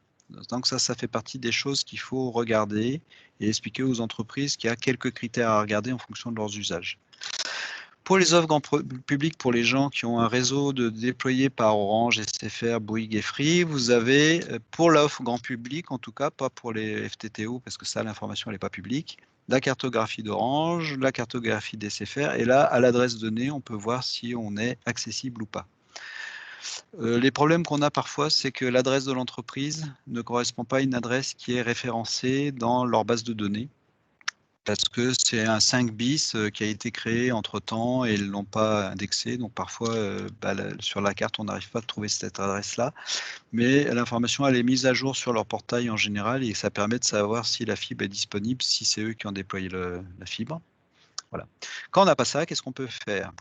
Donc ça fait partie des choses qu'il faut regarder et expliquer aux entreprises qu'il y a quelques critères à regarder en fonction de leurs usages. Pour les offres grand public, pour les gens qui ont un réseau déployé par Orange, SFR, Bouygues et Free, vous avez, pour l'offre grand public, en tout cas, pas pour les FTTO, parce que ça, l'information, elle n'est pas publique, la cartographie d'Orange, la cartographie d'SFR, et là, à l'adresse donnée, on peut voir si on est accessible ou pas. Les problèmes qu'on a parfois, c'est que l'adresse de l'entreprise ne correspond pas à une adresse qui est référencée dans leur base de données, parce que c'est un 5 bis qui a été créé entre-temps et ils ne l'ont pas indexé. Donc parfois, sur la carte, on n'arrive pas à trouver cette adresse-là. Mais l'information, elle est mise à jour sur leur portail en général et ça permet de savoir si la fibre est disponible, si c'est eux qui ont déployé la fibre. Voilà. Quand on n'a pas ça, qu'est-ce qu'on peut faire?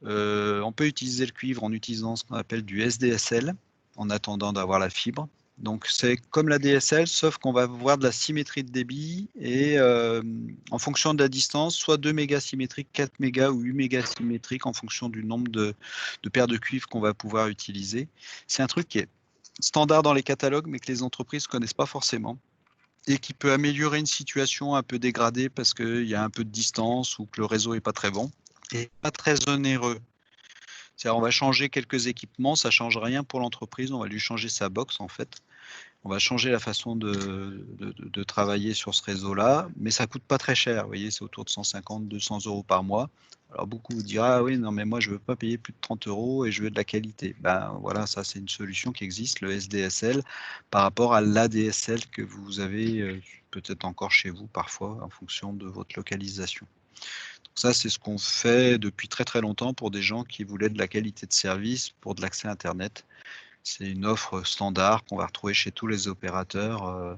On peut utiliser le cuivre en utilisant ce qu'on appelle du SDSL, en attendant d'avoir la fibre. Donc c'est comme la DSL, sauf qu'on va voir de la symétrie de débit et en fonction de la distance, soit 2 mégas symétriques, 4 mégas ou 8 mégas symétriques en fonction du nombre de paires de cuivre qu'on va pouvoir utiliser. C'est un truc qui est standard dans les catalogues, mais que les entreprises ne connaissent pas forcément et qui peut améliorer une situation un peu dégradée parce qu'il y a un peu de distance ou que le réseau n'est pas très bon et pas très onéreux. C'est-à-dire on va changer quelques équipements, ça ne change rien pour l'entreprise, on va lui changer sa box en fait. On va changer la façon de travailler sur ce réseau-là, mais ça ne coûte pas très cher. Vous voyez, c'est autour de 150, 200 € par mois. Alors beaucoup vous diront, ah oui, non, mais moi, je ne veux pas payer plus de 30 € et je veux de la qualité. Ben voilà, ça, c'est une solution qui existe, le SDSL, par rapport à l'ADSL que vous avez peut-être encore chez vous parfois, en fonction de votre localisation. Ça, c'est ce qu'on fait depuis très très longtemps pour des gens qui voulaient de la qualité de service pour de l'accès Internet. C'est une offre standard qu'on va retrouver chez tous les opérateurs,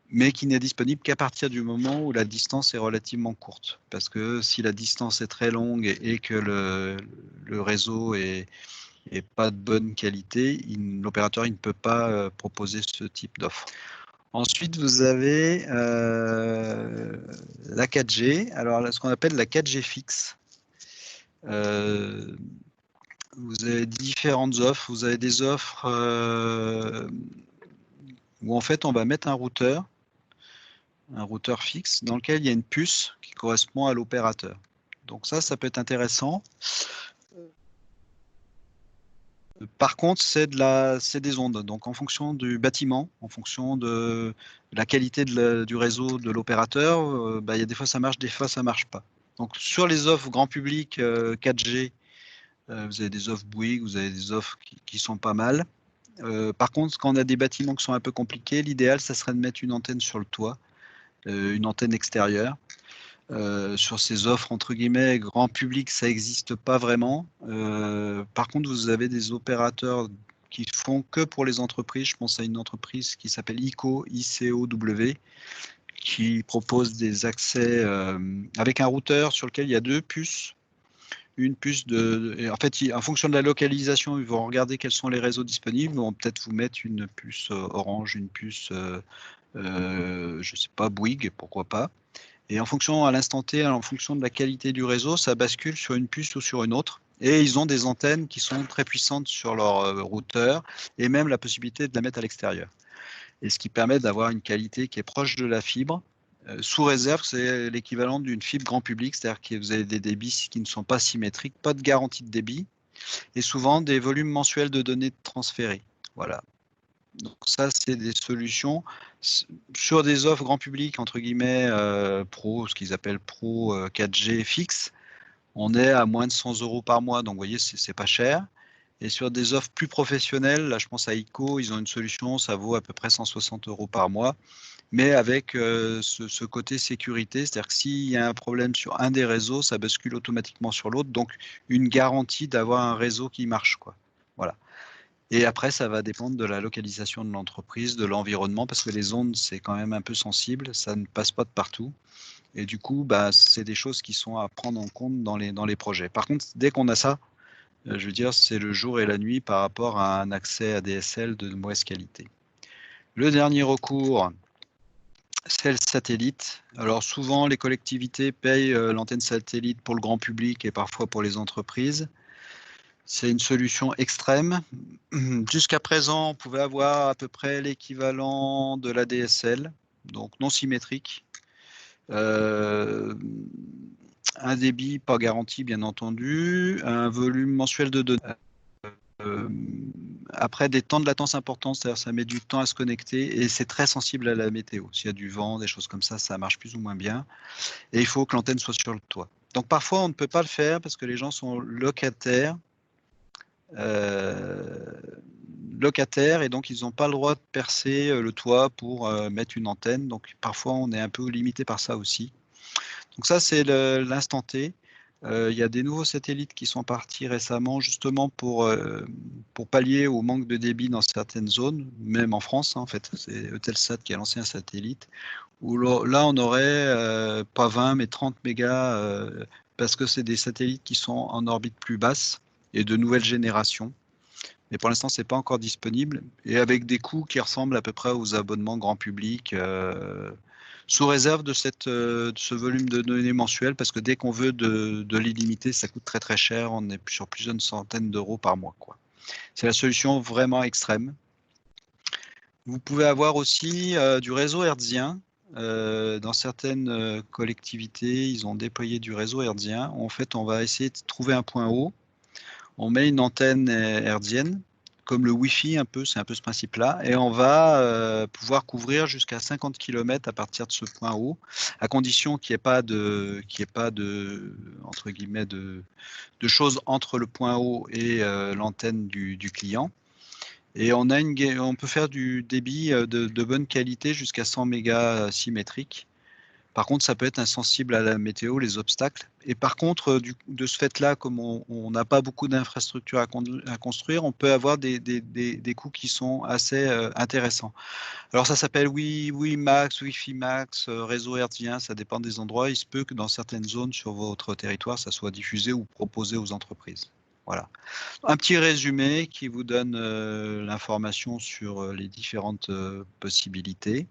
mais qui n'est disponible qu'à partir du moment où la distance est relativement courte. Parce que si la distance est très longue et que le réseau est pas de bonne qualité, l'opérateur ne peut pas proposer ce type d'offre. Ensuite, vous avez la 4G, alors ce qu'on appelle la 4G fixe. Vous avez différentes offres. Vous avez des offres où en fait on va mettre un routeur fixe dans lequel il y a une puce qui correspond à l'opérateur. Donc ça peut être intéressant. Par contre, c'est des ondes. Donc en fonction du bâtiment, en fonction de la qualité du réseau de l'opérateur, il y a des fois ça marche, des fois ça marche pas. Donc sur les offres grand public 4G, vous avez des offres Bouygues, vous avez des offres qui sont pas mal. Par contre, quand on a des bâtiments qui sont un peu compliqués, l'idéal, ça serait de mettre une antenne sur le toit, une antenne extérieure. Sur ces offres, entre guillemets, grand public, ça n'existe pas vraiment. Par contre, vous avez des opérateurs qui font que pour les entreprises. Je pense à une entreprise qui s'appelle ICO, ICOW, qui propose des accès avec un routeur sur lequel il y a deux puces. Une puce en fait, en fonction de la localisation, ils vont regarder quels sont les réseaux disponibles. Ils vont peut-être vous mettre une puce Orange, une puce, je ne sais pas, Bouygues, pourquoi pas. Et en fonction, à l'instant T, en fonction de la qualité du réseau, ça bascule sur une puce ou sur une autre. Et ils ont des antennes qui sont très puissantes sur leur routeur et même la possibilité de la mettre à l'extérieur. Et ce qui permet d'avoir une qualité qui est proche de la fibre. Sous réserve, c'est l'équivalent d'une fibre grand public, c'est-à-dire que vous avez des débits qui ne sont pas symétriques, pas de garantie de débit, et souvent des volumes mensuels de données transférées. Voilà. Donc ça, c'est des solutions sur des offres grand public, entre guillemets, pro, ce qu'ils appellent pro 4G fixe. On est à moins de 100 € par mois, donc vous voyez, c'est pas cher. Et sur des offres plus professionnelles, là je pense à ICO, ils ont une solution, ça vaut à peu près 160 € par mois, mais avec ce côté sécurité, c'est-à-dire que s'il y a un problème sur un des réseaux, ça bascule automatiquement sur l'autre, donc une garantie d'avoir un réseau qui marche, quoi. Voilà. Et après, ça va dépendre de la localisation de l'entreprise, de l'environnement, parce que les ondes, c'est quand même un peu sensible, ça ne passe pas de partout. Et du coup, c'est des choses qui sont à prendre en compte dans les projets. Par contre, dès qu'on a ça, je veux dire, c'est le jour et la nuit par rapport à un accès ADSL de mauvaise qualité. Le dernier recours, c'est le satellite. Alors souvent, les collectivités payent l'antenne satellite pour le grand public et parfois pour les entreprises. C'est une solution extrême. Jusqu'à présent, on pouvait avoir à peu près l'équivalent de la DSL, donc non symétrique. Un débit pas garanti, bien entendu, un volume mensuel de données. Après des temps de latence importants, c'est-à-dire ça met du temps à se connecter et c'est très sensible à la météo. S'il y a du vent, des choses comme ça marche plus ou moins bien. Et il faut que l'antenne soit sur le toit. Donc parfois, on ne peut pas le faire parce que les gens sont locataires. Et donc ils n'ont pas le droit de percer le toit pour mettre une antenne. Donc parfois, on est un peu limité par ça aussi. Donc ça, c'est l'instant T. Il y a des nouveaux satellites qui sont partis récemment justement pour pallier au manque de débit dans certaines zones, même en France, hein, en fait. C'est Eutelsat qui a lancé un satellite où là, on aurait pas 20 mais 30 mégas parce que c'est des satellites qui sont en orbite plus basse et de nouvelle génération. Mais pour l'instant, ce n'est pas encore disponible et avec des coûts qui ressemblent à peu près aux abonnements grand public. Sous réserve de ce volume de données mensuelles, parce que dès qu'on veut de l'illimité, ça coûte très très cher, on est sur plusieurs centaines d'euros par mois, quoi. C'est la solution vraiment extrême. Vous pouvez avoir aussi du réseau hertzien. Dans certaines collectivités, ils ont déployé du réseau hertzien. En fait, on va essayer de trouver un point haut. On met une antenne hertzienne, comme le Wi-Fi un peu, c'est un peu ce principe-là, et on va pouvoir couvrir jusqu'à 50 km à partir de ce point haut, à condition qu'il n'y ait pas de entre guillemets de choses entre le point haut et l'antenne du client. Et on peut faire du débit de bonne qualité jusqu'à 100 mégas symétriques. Par contre, ça peut être insensible à la météo, les obstacles. Et par contre, de ce fait-là, comme on n'a pas beaucoup d'infrastructures à construire, on peut avoir des coûts qui sont assez intéressants. Alors ça s'appelle WiMax, Wi-Fi Max, réseau hertzien, ça dépend des endroits. Il se peut que dans certaines zones sur votre territoire, ça soit diffusé ou proposé aux entreprises. Voilà. Un petit résumé qui vous donne l'information sur les différentes possibilités.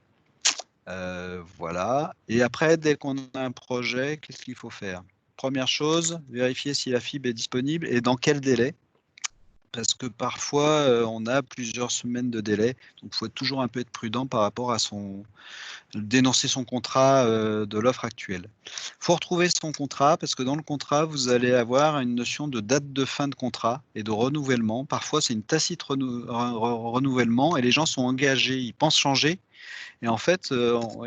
Voilà. Et après, dès qu'on a un projet, qu'est-ce qu'il faut faire? Première chose, vérifier si la fibre est disponible et dans quel délai. Parce que parfois, on a plusieurs semaines de délai. Donc, il faut toujours un peu être prudent par rapport à dénoncer son contrat de l'offre actuelle. Il faut retrouver son contrat parce que dans le contrat, vous allez avoir une notion de date de fin de contrat et de renouvellement. Parfois, c'est une tacite renouvellement et les gens sont engagés, ils pensent changer et en fait,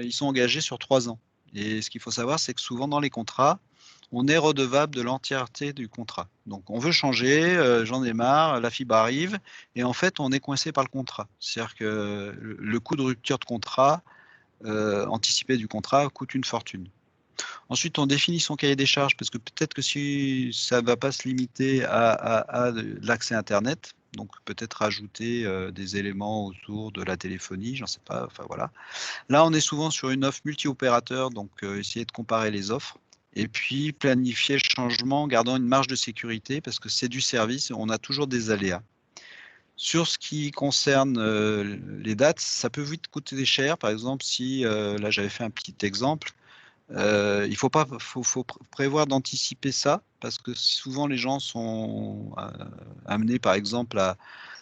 ils sont engagés sur 3 ans. Et ce qu'il faut savoir, c'est que souvent dans les contrats, on est redevable de l'entièreté du contrat. Donc on veut changer, j'en ai marre, la fibre arrive, et en fait on est coincé par le contrat. C'est-à-dire que le coût de rupture de contrat, anticipé du contrat, coûte une fortune. Ensuite, on définit son cahier des charges, parce que peut-être que si ça ne va pas se limiter à l'accès Internet, donc peut-être rajouter des éléments autour de la téléphonie, j'en sais pas, enfin voilà. Là, on est souvent sur une offre multi-opérateur, donc essayer de comparer les offres. Et puis planifier le changement en gardant une marge de sécurité parce que c'est du service et on a toujours des aléas. Sur ce qui concerne les dates, ça peut vite coûter cher. Par exemple, si là j'avais fait un petit exemple, il faut prévoir d'anticiper ça parce que souvent les gens sont amenés par exemple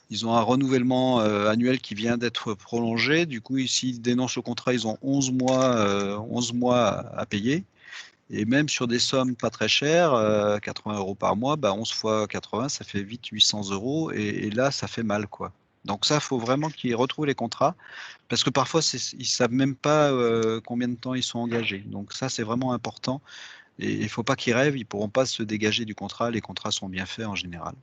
ils ont un renouvellement annuel qui vient d'être prolongé. Du coup, s'ils dénoncent le contrat, ils ont 11 mois à payer. Et même sur des sommes pas très chères, 80 euros par mois, bah 11 fois 80, ça fait vite 800 euros. Et là, ça fait mal, quoi. Donc ça, il faut vraiment qu'ils retrouvent les contrats, parce que parfois, ils ne savent même pas combien de temps ils sont engagés. Donc ça, c'est vraiment important. Et il ne faut pas qu'ils rêvent, ils ne pourront pas se dégager du contrat. Les contrats sont bien faits en général.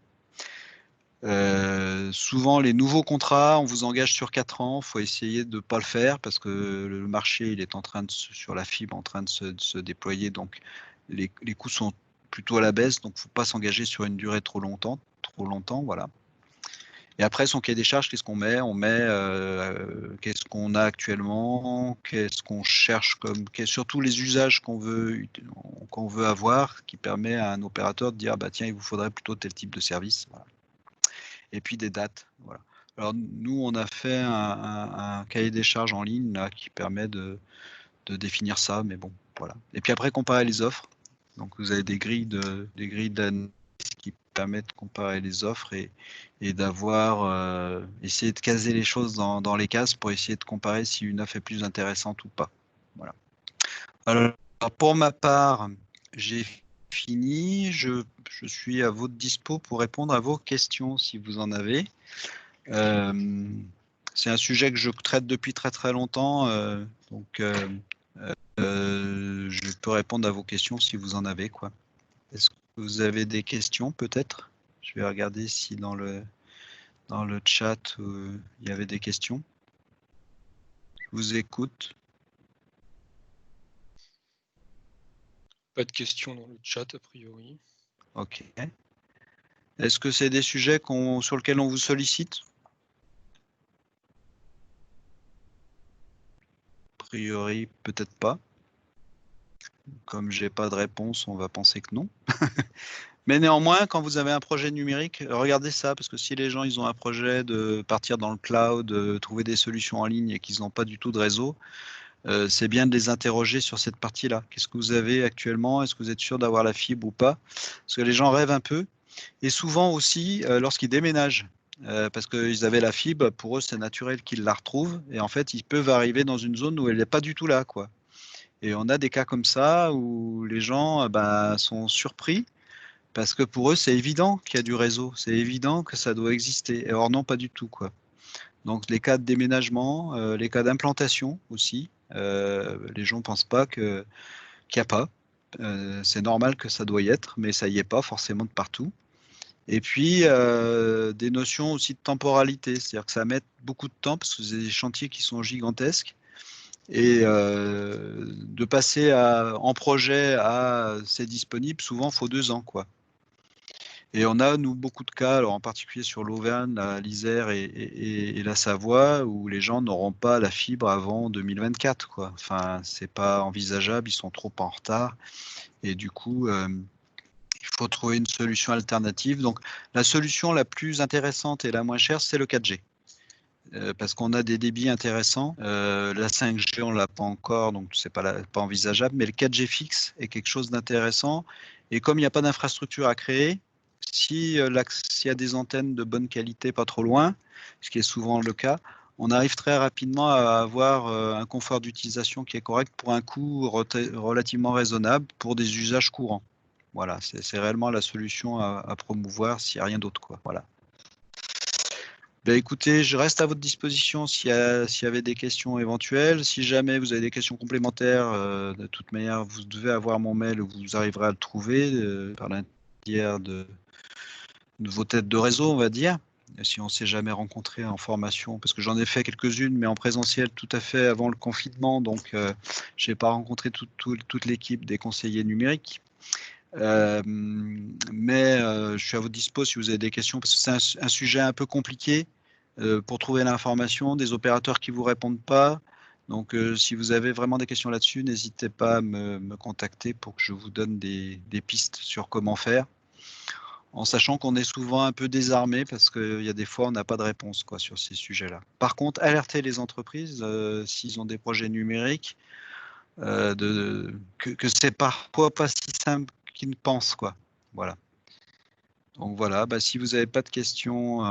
Souvent, les nouveaux contrats, on vous engage sur 4 ans. Il faut essayer de ne pas le faire parce que le marché, il est en train sur la fibre, en train de se déployer. Donc, les coûts sont plutôt à la baisse. Donc, il ne faut pas s'engager sur une durée trop longtemps, voilà. Et après, son cahier des charges, qu'est-ce qu'on met? On met qu'est-ce qu'on a actuellement, qu'est-ce qu'on cherche surtout les usages qu'on veut avoir, qui permet à un opérateur de dire, bah tiens, il vous faudrait plutôt tel type de service. Voilà. Et puis des dates. Voilà. Alors nous, on a fait un cahier des charges en ligne là, qui permet de définir ça, mais bon, voilà. Et puis après, comparer les offres. Donc vous avez des grilles d'analyse qui permettent de comparer les offres et d'avoir essayer de caser les choses dans les cases pour essayer de comparer si une offre est plus intéressante ou pas. Voilà. Alors pour ma part, j'ai fini. Je suis à votre dispo pour répondre à vos questions si vous en avez. C'est un sujet que je traite depuis très très longtemps, donc je peux répondre à vos questions si vous en avez, quoi. Est-ce que vous avez des questions peut-être? Je vais regarder si dans le chat il y avait des questions. Je vous écoute. Pas de questions dans le chat a priori. Ok. Est-ce que c'est des sujets sur lesquels on vous sollicite? A priori, peut-être pas. Comme j'ai pas de réponse, on va penser que non. Mais néanmoins, quand vous avez un projet numérique, regardez ça, parce que si les gens ils ont un projet de partir dans le cloud, de trouver des solutions en ligne et qu'ils n'ont pas du tout de réseau, c'est bien de les interroger sur cette partie-là. Qu'est-ce que vous avez actuellement? Est-ce que vous êtes sûr d'avoir la fibre ou pas? Parce que les gens rêvent un peu. Et souvent aussi, lorsqu'ils déménagent, parce qu'ils avaient la fibre, pour eux, c'est naturel qu'ils la retrouvent. Et en fait, ils peuvent arriver dans une zone où elle n'est pas du tout là, quoi. Et on a des cas comme ça où les gens sont surpris parce que pour eux, c'est évident qu'il y a du réseau, c'est évident que ça doit exister. Et or, non, pas du tout, quoi. Donc, les cas de déménagement, les cas d'implantation aussi, les gens ne pensent pas qu'il n'y a pas. C'est normal que ça doit y être, mais ça y est pas forcément de partout. Et puis, des notions aussi de temporalité, c'est-à-dire que ça met beaucoup de temps parce que c'est des chantiers qui sont gigantesques. Et de passer en projet à c'est disponible, souvent, il faut 2 ans, quoi. Et on a, nous, beaucoup de cas, alors en particulier sur l'Auvergne, l'Isère et la Savoie, où les gens n'auront pas la fibre avant 2024, quoi. Enfin, c'est pas envisageable, ils sont trop en retard. Et du coup, il faut trouver une solution alternative. Donc, la solution la plus intéressante et la moins chère, c'est le 4G. Parce qu'on a des débits intéressants. La 5G, on ne l'a pas encore, donc ce n'est pas envisageable. Mais le 4G fixe est quelque chose d'intéressant. Et comme il n'y a pas d'infrastructure à créer, s'il y a des antennes de bonne qualité pas trop loin, ce qui est souvent le cas, on arrive très rapidement à avoir un confort d'utilisation qui est correct pour un coût relativement raisonnable pour des usages courants. Voilà, c'est réellement la solution à promouvoir s'il n'y a rien d'autre, quoi. Voilà. Ben, écoutez, je reste à votre disposition s'il y avait des questions éventuelles. Si jamais vous avez des questions complémentaires, de toute manière, vous devez avoir mon mail, vous arriverez à le trouver par l'intermédiaire de vos têtes de réseau, on va dire. Si on ne s'est jamais rencontré en formation, parce que j'en ai fait quelques-unes, mais en présentiel tout à fait avant le confinement, donc je n'ai pas rencontré toute l'équipe des conseillers numériques. Mais je suis à votre disposition si vous avez des questions, parce que c'est un sujet un peu compliqué pour trouver l'information, des opérateurs qui ne vous répondent pas. Donc, si vous avez vraiment des questions là-dessus, n'hésitez pas à me contacter pour que je vous donne des pistes sur comment faire, en sachant qu'on est souvent un peu désarmé parce qu'il y a des fois, on n'a pas de réponse, quoi, sur ces sujets-là. Par contre, alerter les entreprises s'ils ont des projets numériques, que c'est parfois pas si simple qu'ils ne pensent, quoi. Voilà. Donc voilà, bah, si vous n'avez pas de questions,